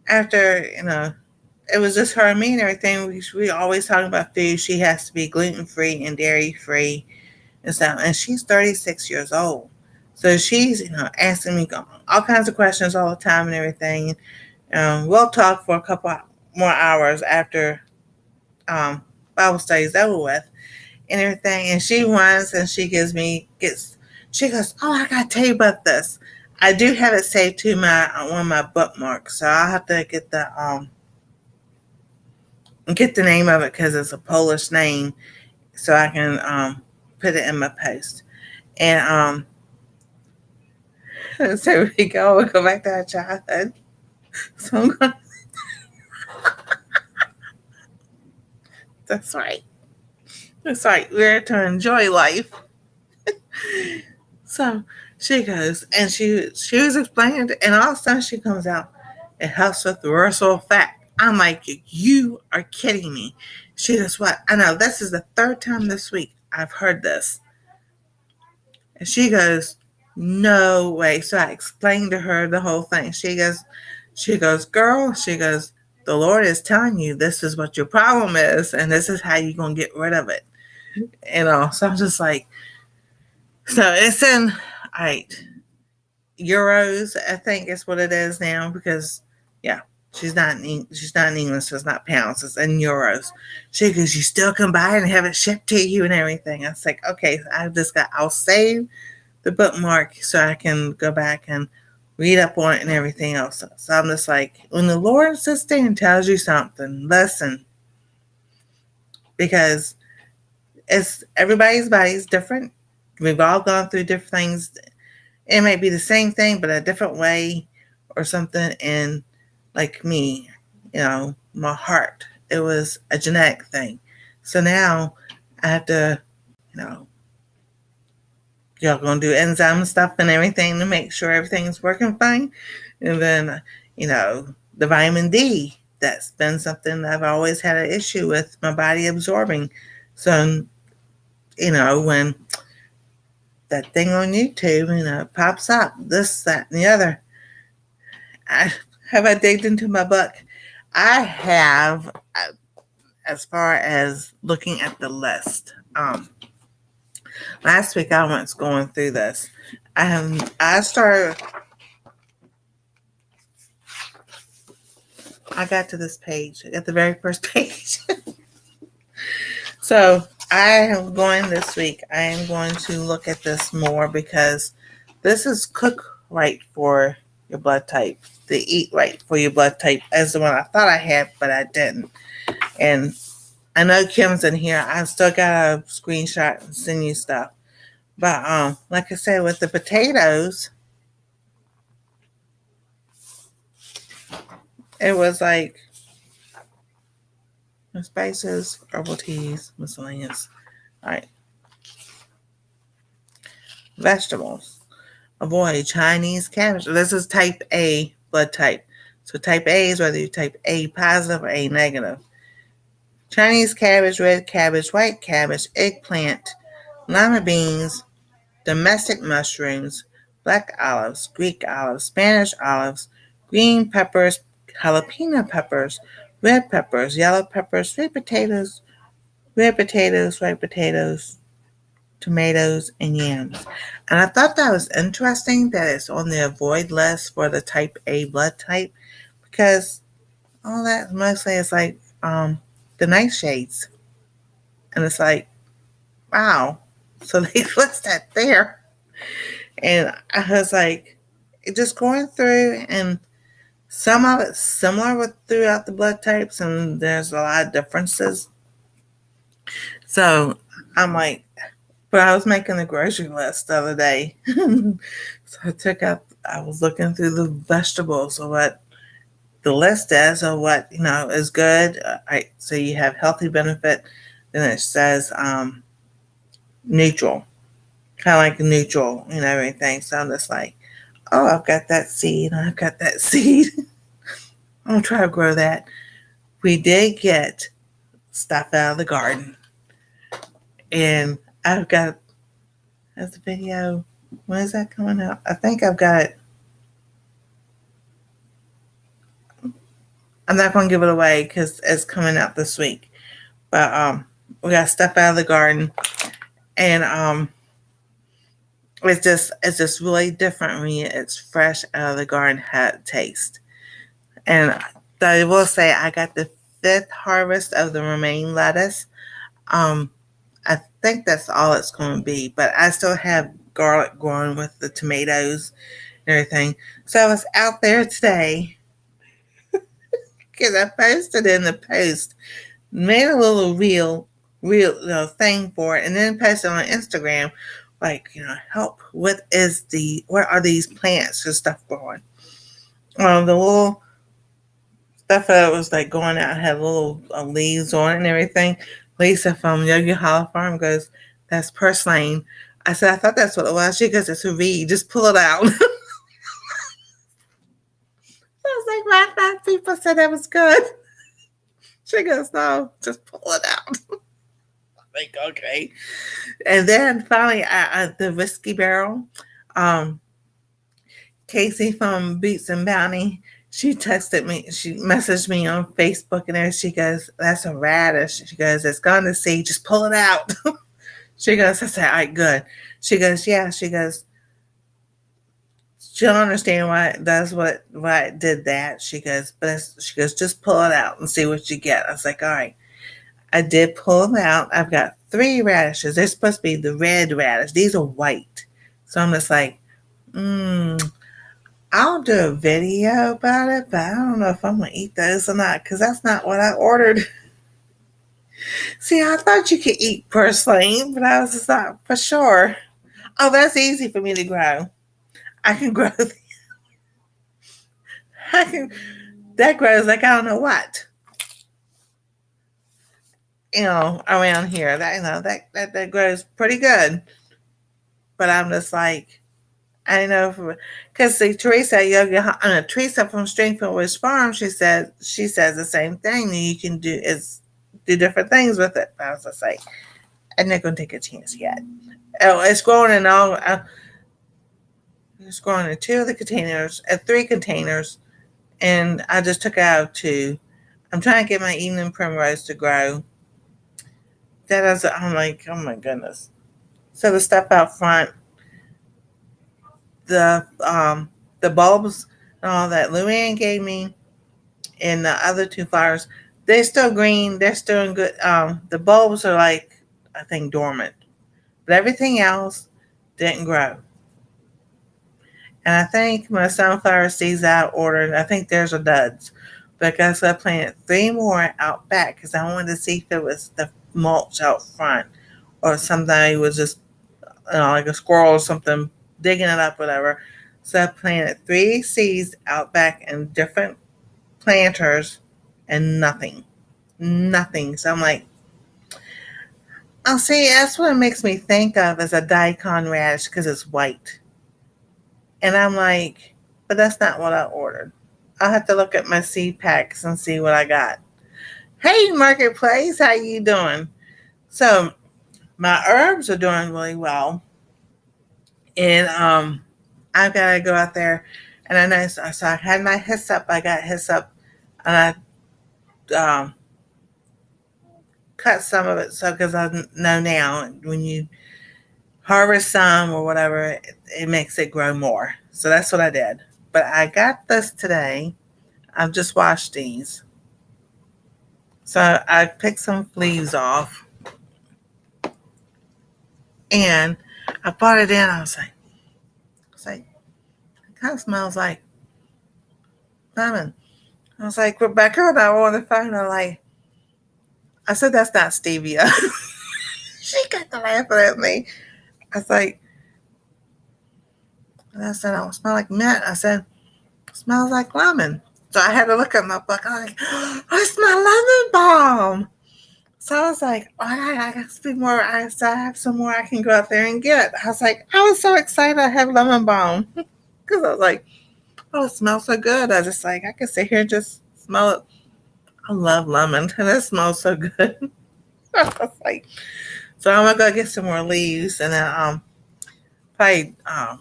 after, it was just her and me and everything. We always talking about food. She has to be gluten-free and dairy-free and stuff. And she's 36 years old. So she's, asking me all kinds of questions all the time and everything. We'll talk for a couple more hours after Bible study's over with and everything. And she runs and she she goes, oh, I got to tell you about this. I do have it saved to one of my bookmarks. So I'll have to get the name of it because it's a Polish name so I can put it in my post. And so we go back to our childhood. So I'm going That's right. We're to enjoy life. So she goes, and she was explaining, and all of a sudden she comes out, it helps with the visceral fat. I'm like, you are kidding me. She goes, what? I know, this is the third time this week I've heard this. And she goes, no way. So I explained to her the whole thing. She goes, girl, the Lord is telling you this is what your problem is, and this is how you're going to get rid of it. So I'm just like, so it's in, all right, euros, I think is what it is now, because yeah, she's not in England, so it's not pounds, it's in euros. She goes, you still can buy it and have it shipped to you and everything. I was like, okay, I'll save the bookmark so I can go back and read up on it and everything else. So I'm just like, when the Lord sits there and tells you something, listen, because it's everybody's body is different. We've all gone through different things. It might be the same thing, but a different way or something. And like me, my heart, it was a genetic thing. So now I have to, you know, y'all gonna do enzyme stuff and everything to make sure everything's working fine. And then, the vitamin D, that's been something I've always had an issue with my body absorbing. So, when that thing on YouTube, pops up, this, that, and the other, I digged into my book? I have, as far as looking at the list. Last week I was going through this. I started. I got to this page at the very first page. So I am going this week. I am going to look at this more because this is cook right for your blood type. The eat right for your blood type as the one I thought I had, but I didn't. And I know Kim's in here. I still got a screenshot and send you stuff. But like I said, with the potatoes, it was like spices, herbal teas, miscellaneous. All right. Vegetables. Avoid Chinese cabbage. This is type A blood type. So type A is whether you type A positive or A negative. Chinese cabbage, red cabbage, white cabbage, eggplant, lima beans, domestic mushrooms, black olives, Greek olives, Spanish olives, green peppers, jalapeno peppers, red peppers, yellow peppers, sweet potatoes, red potatoes, white potatoes, tomatoes, and yams. And I thought that was interesting that it's on the avoid list for the type A blood type, because all that mostly is like the nightshades. And it's like, wow. So they list that there. And I was like, just going through, and some of it's similar with throughout the blood types, and there's a lot of differences. So I'm like, but I was making the grocery list the other day. So I was looking through the vegetables or what the list is or what, is good. So you have healthy benefit. Then it says neutral, kind of like neutral, everything. So I'm just like, oh, I've got that seed. I've got that seed. I'm going to try to grow that. We did get stuff out of the garden. And I've got, that's the video. When is that coming out? I think I've got, I'm not going to give it away because it's coming out this week. But we got stuff out of the garden. And it's just really different when it's fresh out of the garden, how it tastes. And I will say I got the 5th harvest of the romaine lettuce. I think that's all it's going to be, but I still have garlic growing with the tomatoes and everything. So I was out there today because I posted in the post, made a little real thing for it, and then posted on Instagram, like, help. Where are these plants and stuff growing? The little stuff that was like going out had little leaves on it and everything. Lisa from Yogi Hollow Farm goes, that's purslane. I said, I thought that's what it was. She goes, it's a reed. Just pull it out. I was like, my 5 people said that was good. She goes, no, just pull it out. I'm like, okay. And then finally, the whiskey barrel. Casey from Beets and Bounty She texted me, she messaged me on Facebook and there she goes, "That's a radish." She goes, "It's gone to seed, just pull it out." She goes, I said, "All right, good." She goes, "Yeah." She goes, "She'll understand why it did that." She goes, she goes, "Just pull it out and see what you get." I was like, "All right." I did pull them out. I've got three radishes. They're supposed to be the red radish. These are white. So I'm just like, I'll do a video about it, but I don't know if I'm going to eat those or not because that's not what I ordered. See, I thought you could eat purslane, but I was just not for sure. Oh, that's easy for me to grow. I can grow. I can. That grows like I don't know what. Around here, that that grows pretty good. But I'm just like, I know, because the Teresa from Stringfield Woods Farm, she says the same thing. You can do different things with it. I was just like, I'm not going to take a chance yet. Oh, it's growing in all. It's growing in two of the containers, three containers, and I just took out two. I'm trying to get my evening primrose to grow. I'm like, oh my goodness. So the stuff out front, the the bulbs and all that Luann gave me, and the other two flowers, they're still green. They're still in good. The bulbs are like, I think, dormant, but everything else didn't grow. And I think my sunflower seeds I ordered, I think theirs are duds. But guess I planted three more out back because I wanted to see if it was the mulch out front or something. It was just, like a squirrel or something digging it up, whatever. So I planted three seeds out back in different planters and nothing. Nothing. So I'm like, oh, see, that's what it makes me think of as a daikon radish because it's white. And I'm like, but that's not what I ordered. I'll have to look at my seed packs and see what I got. Hey, Marketplace, how you doing? So my herbs are doing really well. And I've got to go out there. And I know, so I had my hyssop. I got hyssop. And I cut some of it. So, because I know now when you harvest some or whatever, it makes it grow more. So that's what I did. But I got this today. I've just washed these. So I picked some leaves off and I brought it in. I was like, it kind of smells like lemon. I was like, Rebecca, and I were on the phone. I said, that's not stevia. She got to laughing at me. I was like, and I said, I don't smell like mint. I said, it smells like lemon. So I had to look at my book. I was like, oh, I smell lemon balm. So I was like, all right, I got to be more. I have some more I can go out there and get. I was like, I was so excited I have lemon balm because I was like, oh, it smells so good. I just like, I could sit here and just smell it. I love lemon and it smells so good. I was like, so I'm gonna go get some more leaves and then probably uh,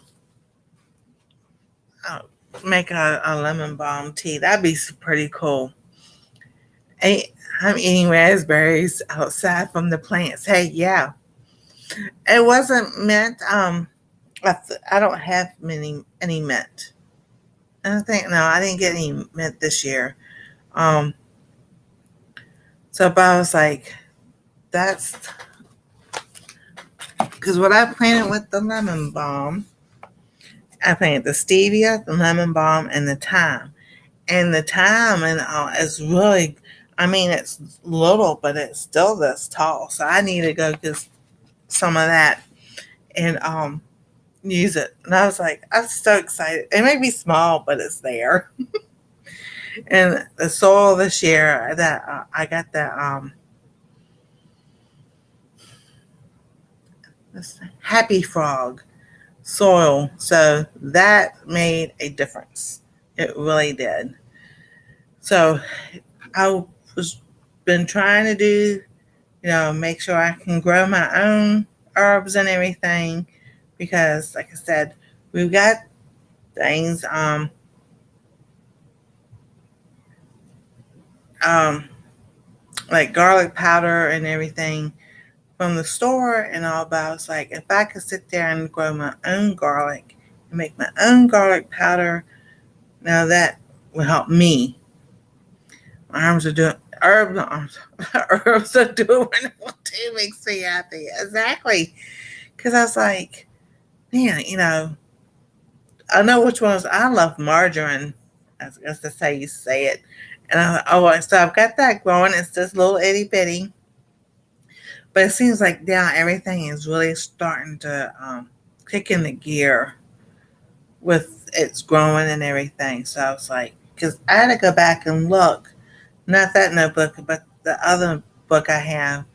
make a lemon balm tea. That'd be pretty cool. Hey, I'm eating raspberries outside from the plants. Hey, yeah, it wasn't mint. I don't have any mint. I think no, I didn't get any mint this year. Um, so, but I was like, that's because what I planted with the lemon balm, I planted the stevia, the lemon balm, and the thyme. And the thyme and is really, I mean, it's little, but it's still this tall. So I need to go get some of that and use it. And I was like, I'm so excited. It may be small, but it's there. And the soil this year that I got that Happy Frog soil, so that made a difference. It really did. So I was been trying to do, make sure I can grow my own herbs and everything because, like I said, we've got things. um, like garlic powder and everything from the store and all, but I was like, if I could sit there and grow my own garlic and make my own garlic powder, now that will help me. My arms are doing herbs, arms, herbs are doing wonderful too. Makes me happy. Exactly, because I was like, man, I know which ones I love. Margarine, as that's how you say it. And so I've got that growing. It's just little itty bitty, but it seems like now everything is really starting to kick in the gear with its growing and everything. So I was like, because I had to go back and look, not that notebook, but the other book I have.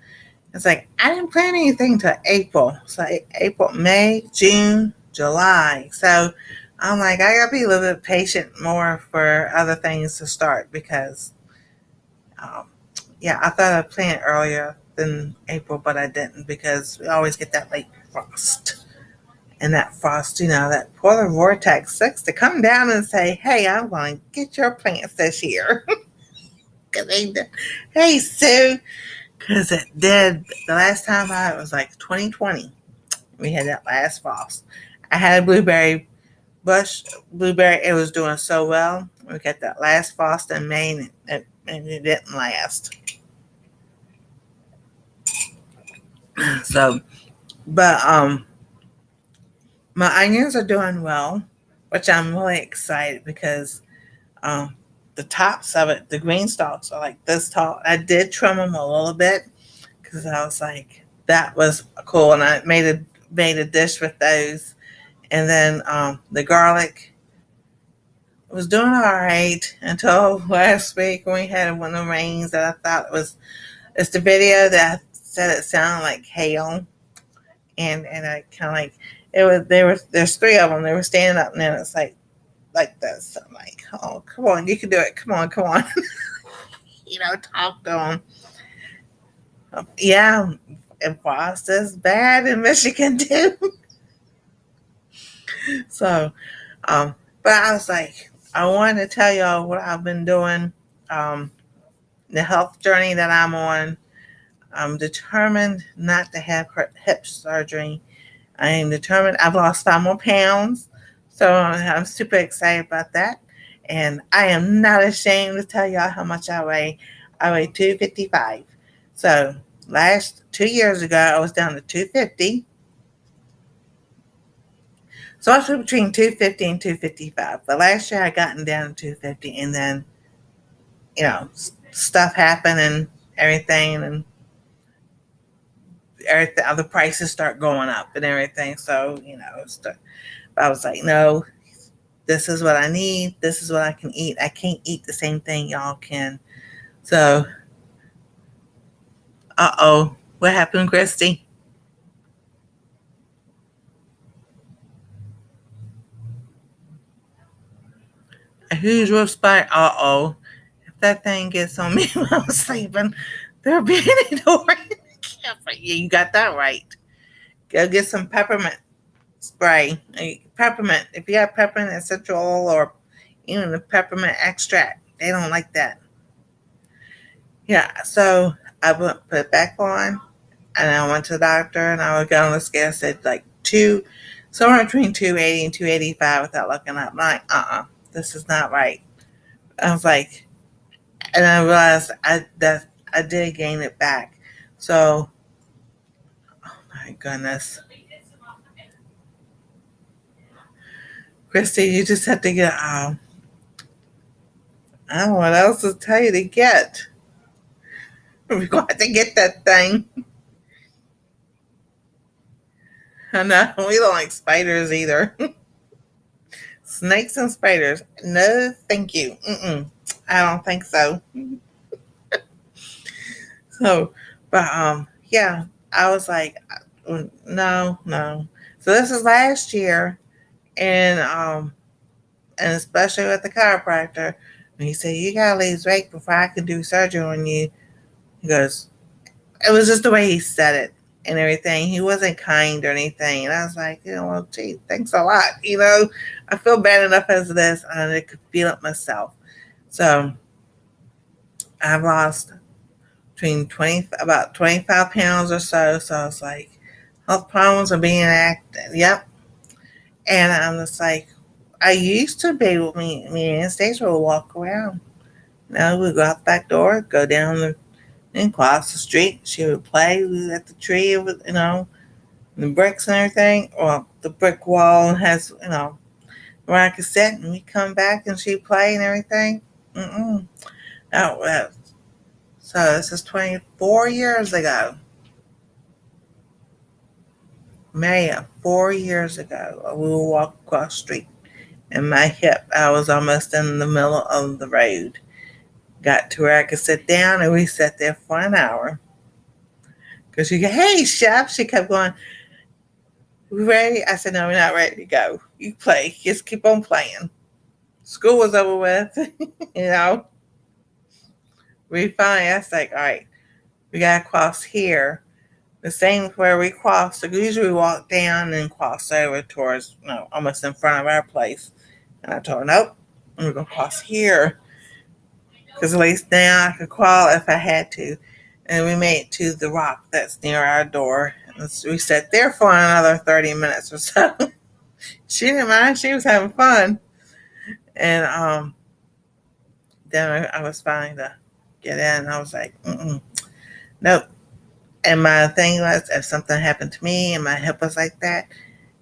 It's like I didn't plan anything till April. So April, May, June, July. So I'm like, I gotta be a little bit patient more for other things to start because, um, yeah, I thought I'd plan earlier than April, but I didn't because we always get that late frost. And that frost, that polar vortex sucks to come down and say, hey, I'm going to get your plants this year. Cause hey, Sue. Because it did. The last time it was like 2020. We had that last frost. I had a blueberry bush. Blueberry, it was doing so well. We got that last frost in May and it didn't last. So, but my onions are doing well, which I'm really excited because um, the tops of it, the green stalks are like this tall. I did trim them a little bit because I was like, that was cool, and I made a dish with those. And then the garlic was doing all right until last week when we had one of the rains that I thought it's the video that said it sounded like hail, and I kind of like there's three of them. They were standing up, and then it's like this. I'm like, oh, come on, you can do it. Come on. Talk to them. Yeah, and frost is bad in Michigan too. So, but I was like, I wanted to tell y'all what I've been doing, um, the health journey that I'm on. I'm determined not to have hip surgery. I am determined. I've lost 5 more pounds, so I'm super excited about that. And I am not ashamed to tell y'all how much I weigh. I weigh 255. So last 2 years ago, I was down to 250. So I was between 250 and 255. But last year, I gotten down to 250, and then stuff happened and everything, and everything, other prices start going up and everything. So I was like, no, this is what I need. This is what I can eat. I can't eat the same thing y'all can. So, what happened, Christy? A huge roof spike. If that thing gets on me when I'm sleeping, there'll be any door. Yeah, you got that right. Go get some peppermint spray. Peppermint. If you have peppermint essential oil or even the peppermint extract, they don't like that. Yeah, so I put it back on, and I went to the doctor, and I would go on the scale. Said like somewhere between 280 and 285 without looking up. I'm like, this is not right. I was like, and I realized I did gain it back. So, oh my goodness, Christy, you just have to get. I don't know what else to tell you to get. We're going to have to get that thing. I know we don't like spiders either. Snakes and spiders. No, thank you. I don't think so. So, but yeah, I was like, no, no. So this is last year, and especially with the chiropractor, when he said you gotta lose weight before I can do surgery on you. He goes, it was just the way he said it and everything. He wasn't kind or anything, and I was like, well, gee, thanks a lot. I feel bad enough as it is, and I could feel it myself. So I've lost between about 25 pounds or so. So I was like, health problems are being active. Yep. And I'm just like, I used to be with me and Stacia would walk around. Now we go out the back door, go down and cross the street. She would play at the tree with, the bricks and everything. Or the brick wall has, where I could sit and we come back and she'd play and everything. Mm-mm. Oh, so this is 24 years ago. May of 4 years ago, we would walk across the street. And my hip, I was almost in the middle of the road. Got to where I could sit down, and we sat there for an hour. Because she go, hey, chef. She kept going, we ready? I said, no, we're not ready to go. You play. Just keep on playing. School was over with, We finally, I was like, all right, we got to cross here. The same where we crossed. So usually we walk down and cross over towards, almost in front of our place. And I told her, nope, we're going to cross here. Because at least now I could crawl if I had to. And we made it to the rock that's near our door. And so we sat there for another 30 minutes or so. She didn't mind. She was having fun. And then I was finally to get in. I was like, nope. And my thing was, if something happened to me and my hip was like that,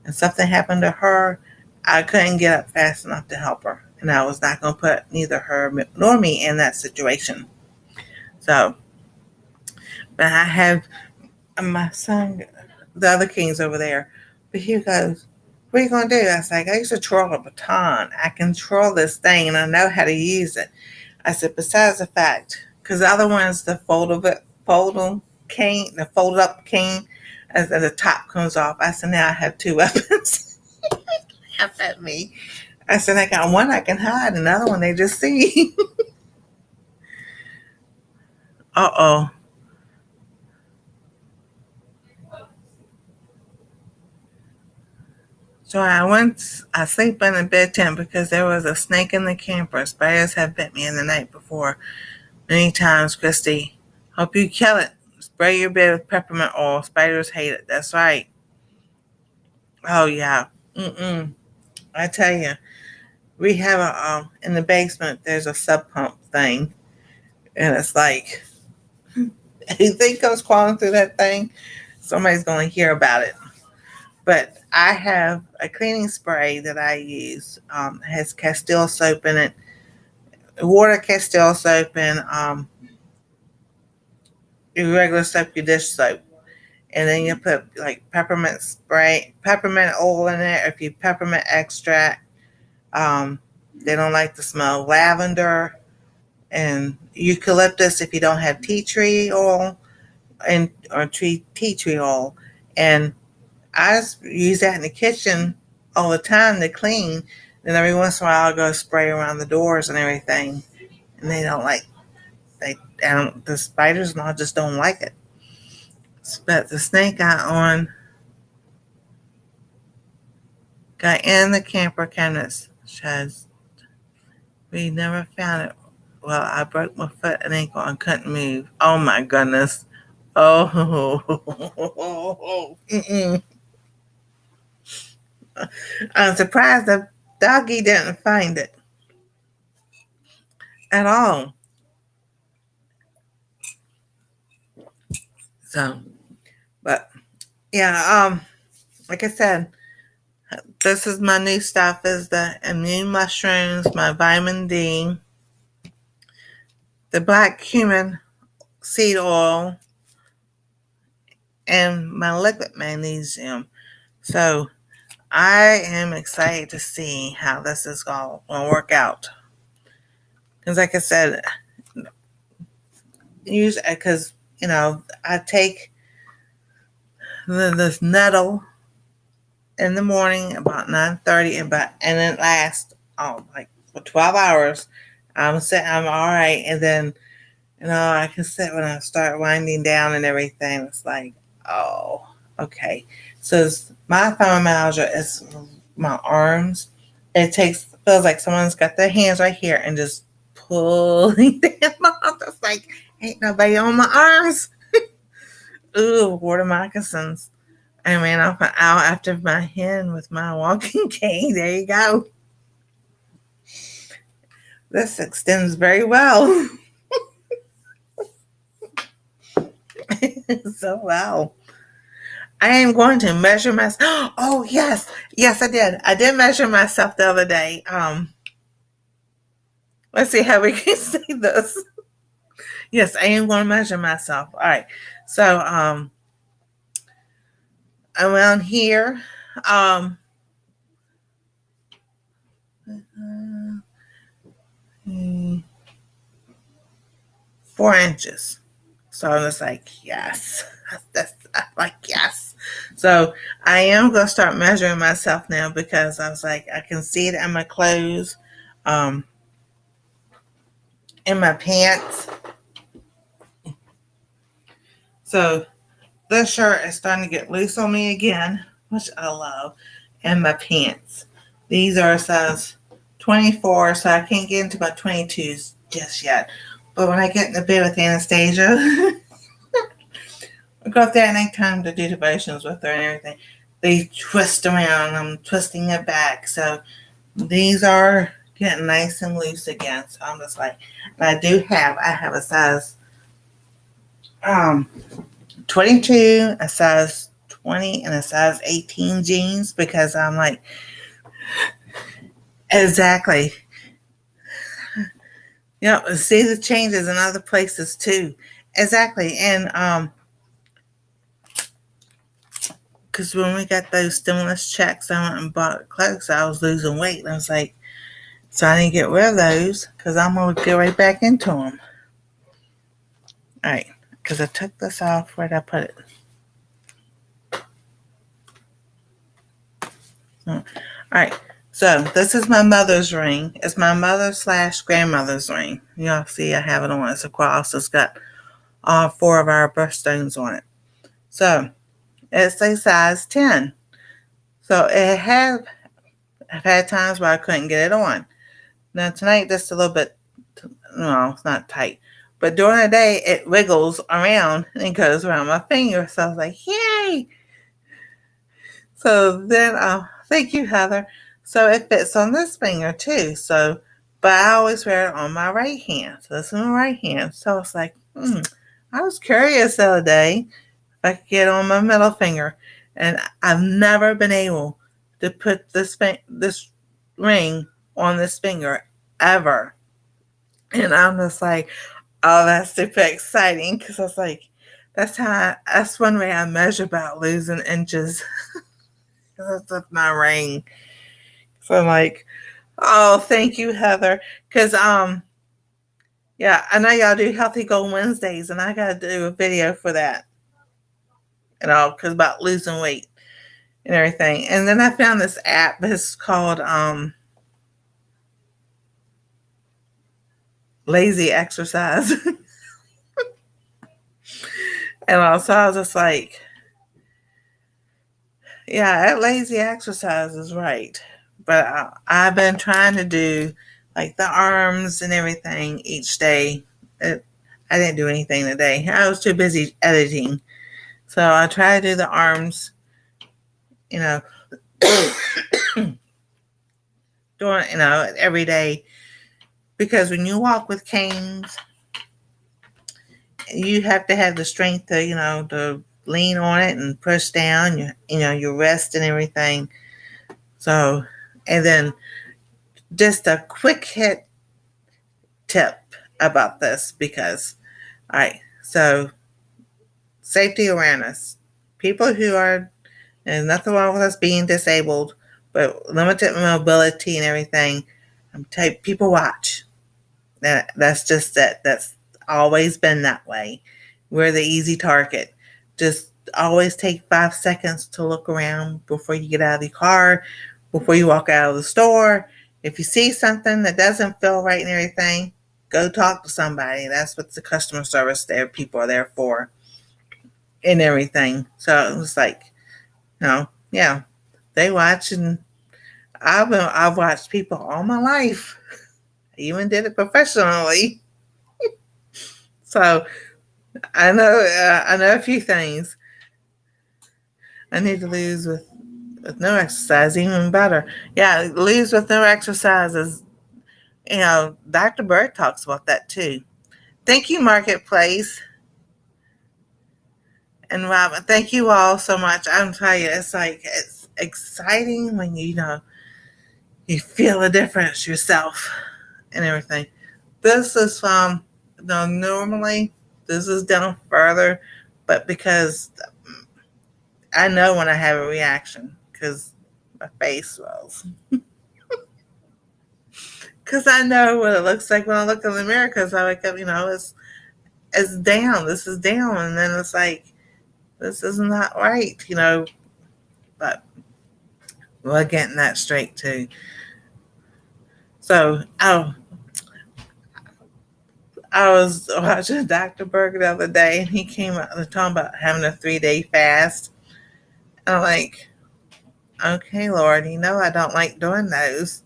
and something happened to her, I couldn't get up fast enough to help her. And I was not going to put neither her nor me in that situation. So, but I have my son, the other king's over there. But he goes, what are you going to do? I was like, I used to twirl a baton. I can twirl this thing and I know how to use it. I said, besides the fact, because the other one is the folded up cane, as the top comes off. I said, now I have two weapons. Laugh at me. I said, I got one I can hide, and the other one they just see. Uh-oh. So I sleep in the bed tent because there was a snake in the camper. Spiders have bit me in the night before. Many times, Christy. Hope you kill it. Spray your bed with peppermint oil. Spiders hate it. That's right. Oh, yeah. I tell you, we have in the basement, there's a sub pump thing. And it's like, you think goes crawling through that thing? Somebody's going to hear about it. But I have a cleaning spray that I use. Has Castile soap in it. Water, Castile soap, and your regular soap, your dish soap. And then you put like peppermint oil in it. If you peppermint extract, they don't like the smell of lavender and eucalyptus if you don't have tea tree oil or tea tree oil. And I just use that in the kitchen all the time to clean. Then every once in a while I'll go spray around the doors and everything. And they don't like the spiders and all just don't like it. But the snake got in the camper cabinets. Says we never found it. Well, I broke my foot and ankle and couldn't move. Oh my goodness. Oh. I'm surprised the doggy didn't find it at all. So, but yeah, like I said, this is my new stuff is the immune mushrooms, my vitamin D, the black cumin seed oil, and my liquid magnesium. So I am excited to see how this is going to work out. Because like I said, because, I take this nettle in the morning about 9:30 and it lasts like for 12 hours. I'm all right. And then, I can sit when I start winding down and everything. It's like, oh, okay. So my fibromyalgia is my arms. It feels like someone's got their hands right here and just pulling them off It's like, ain't nobody on my arms. Ooh, water moccasins. I ran off an hour after my hen with my walking cane. There you go. This extends very well. So wow. I am going to measure myself. Oh yes, yes I did. I did measure myself the other day. Let's see how we can say this. Yes, I am going to measure myself. All right. So around here, um, uh, 4 inches. So I was like, yes, that's like yes. So I am gonna start measuring myself now because I was like, I can see it in my clothes, um, in my pants. So this shirt is starting to get loose on me again, which I love, and my pants. These are a size 24, so I can't get into my 22s just yet. But when I get in the bed with Anastasia, I go up there and take time to do devotions with her and everything. They twist around. I'm twisting it back. So these are getting nice and loose again. So I'm just like, and I have a size 22, a size 20, and a size 18 jeans because I'm like, exactly. Yep. See the changes in other places too. Exactly. And because when we got those stimulus checks, I went and bought clothes. I was losing weight. And I was like, so I need to get rid of those because I'm going to get right back into them. All right. Because I took this off. Where'd I put it? All right. So this is my mother's ring. It's my mother/grandmother's ring. Y'all see I have it on. It's a cross. It's got all 4 of our birthstones on it. So it's a size 10. So I've had times where I couldn't get it on. Now tonight, just a little bit, no, it's not tight. But during the day, it wiggles around and goes around my finger. So I was like, yay. So then, thank you, Heather. So it fits on this finger too. So, but I always wear it on my right hand. So this is my right hand. So I was like, I was curious the other day if I could get on my middle finger. And I've never been able to put this ring on this finger ever. And I'm just like, oh, that's super exciting because I was like, that's one way I measure about losing inches. That's with my ring. So I'm like, oh, thank you, Heather. Because yeah, I know y'all do Healthy Goal Wednesdays, and I gotta do a video for that. Because about losing weight and everything. And then I found this app. It's called Lazy Exercise. And also I was just like, yeah, that lazy exercise is right. But I've been trying to do like the arms and everything each day. I didn't do anything today. I was too busy editing. So I try to do the arms, you know, doing, every day. Because when you walk with canes, you have to have the strength to, to lean on it and push down, your wrist and everything. So, and then just a quick hit tip about this because, all right, so safety awareness. People who are, there's nothing wrong with us being disabled, but limited mobility and everything, people watch. That's just it. That's always been that way. We're the easy target. Just always take 5 seconds to look around before you get out of the car, before you walk out of the store. If you see something that doesn't feel right and everything, go talk to somebody. That's what the customer service there people are there for and everything. So it was like, yeah, they watch, and I've watched people all my life. I even did it professionally. So I know a few things. I need to lose with no exercise, even better. Yeah, lose with no exercise is, Dr. Bird talks about that too. Thank you, Marketplace and Robin. Thank you all so much. I'm telling you, it's exciting when you feel the difference yourself and everything. This is from, normally this is down further, but because I know when I have a reaction, because my face swells. Because I know what it looks like when I look in the mirror. Because I wake up, it's down. This is down, and then it's like this is not right. But we're getting that straight too. So, I was watching Dr. Berger the other day, and he came out and talking about having a 3-day fast. And I'm like, okay, Lord, I don't like doing those.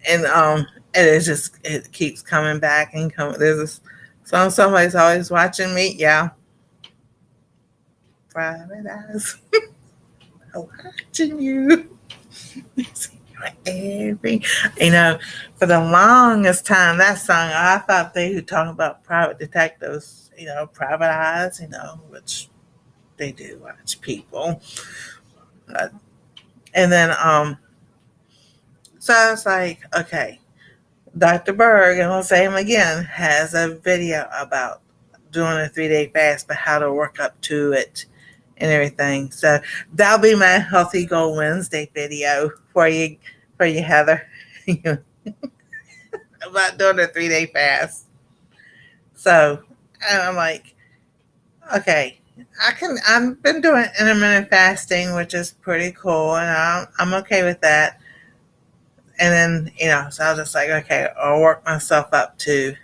And it keeps coming back and coming. There's this song, somebody's always watching me. Yeah, private eyes watching you. Every, for the longest time, that song, I thought they were talking about private detectives, private eyes, which they do watch people. And then, so I was like, okay, Dr. Berg, and I'll say him again, has a video about doing a 3-day fast, but how to work up to it and everything. So that'll be my Healthy Goal Wednesday video for you, Heather, about doing a 3-day fast. So, and I'm like, okay, I've been doing intermittent fasting, which is pretty cool, and I'm okay with that. And then, so I was just like, okay, I'll work myself up to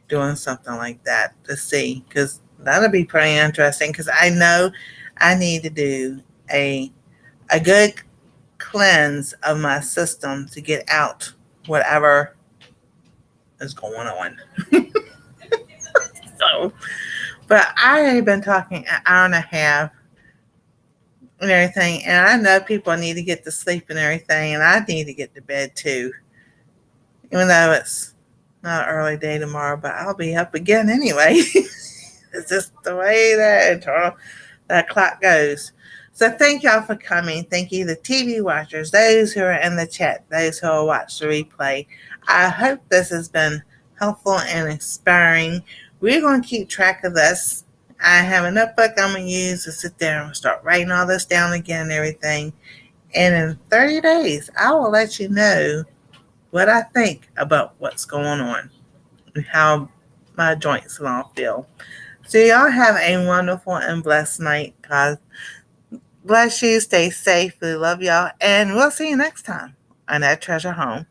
doing something like that to see, because that'll be pretty interesting, because I know I need to do a good cleanse of my system to get out whatever is going on. So, but I have been talking an hour and a half and everything, and I know people need to get to sleep and everything, and I need to get to bed too, even though it's not an early day tomorrow, but I'll be up again anyway. It's just the way that clock goes. So thank y'all for coming. Thank you, the TV watchers, those who are in the chat, those who will watch the replay. I hope this has been helpful and inspiring. We're going to keep track of this. I have a notebook I'm going to use to sit there and start writing all this down again and everything. And in 30 days, I will let you know what I think about what's going on and how my joints and all feel. So y'all have a wonderful and blessed night. God bless you. Stay safe. We love y'all. And we'll see you next time on That Treasure Home.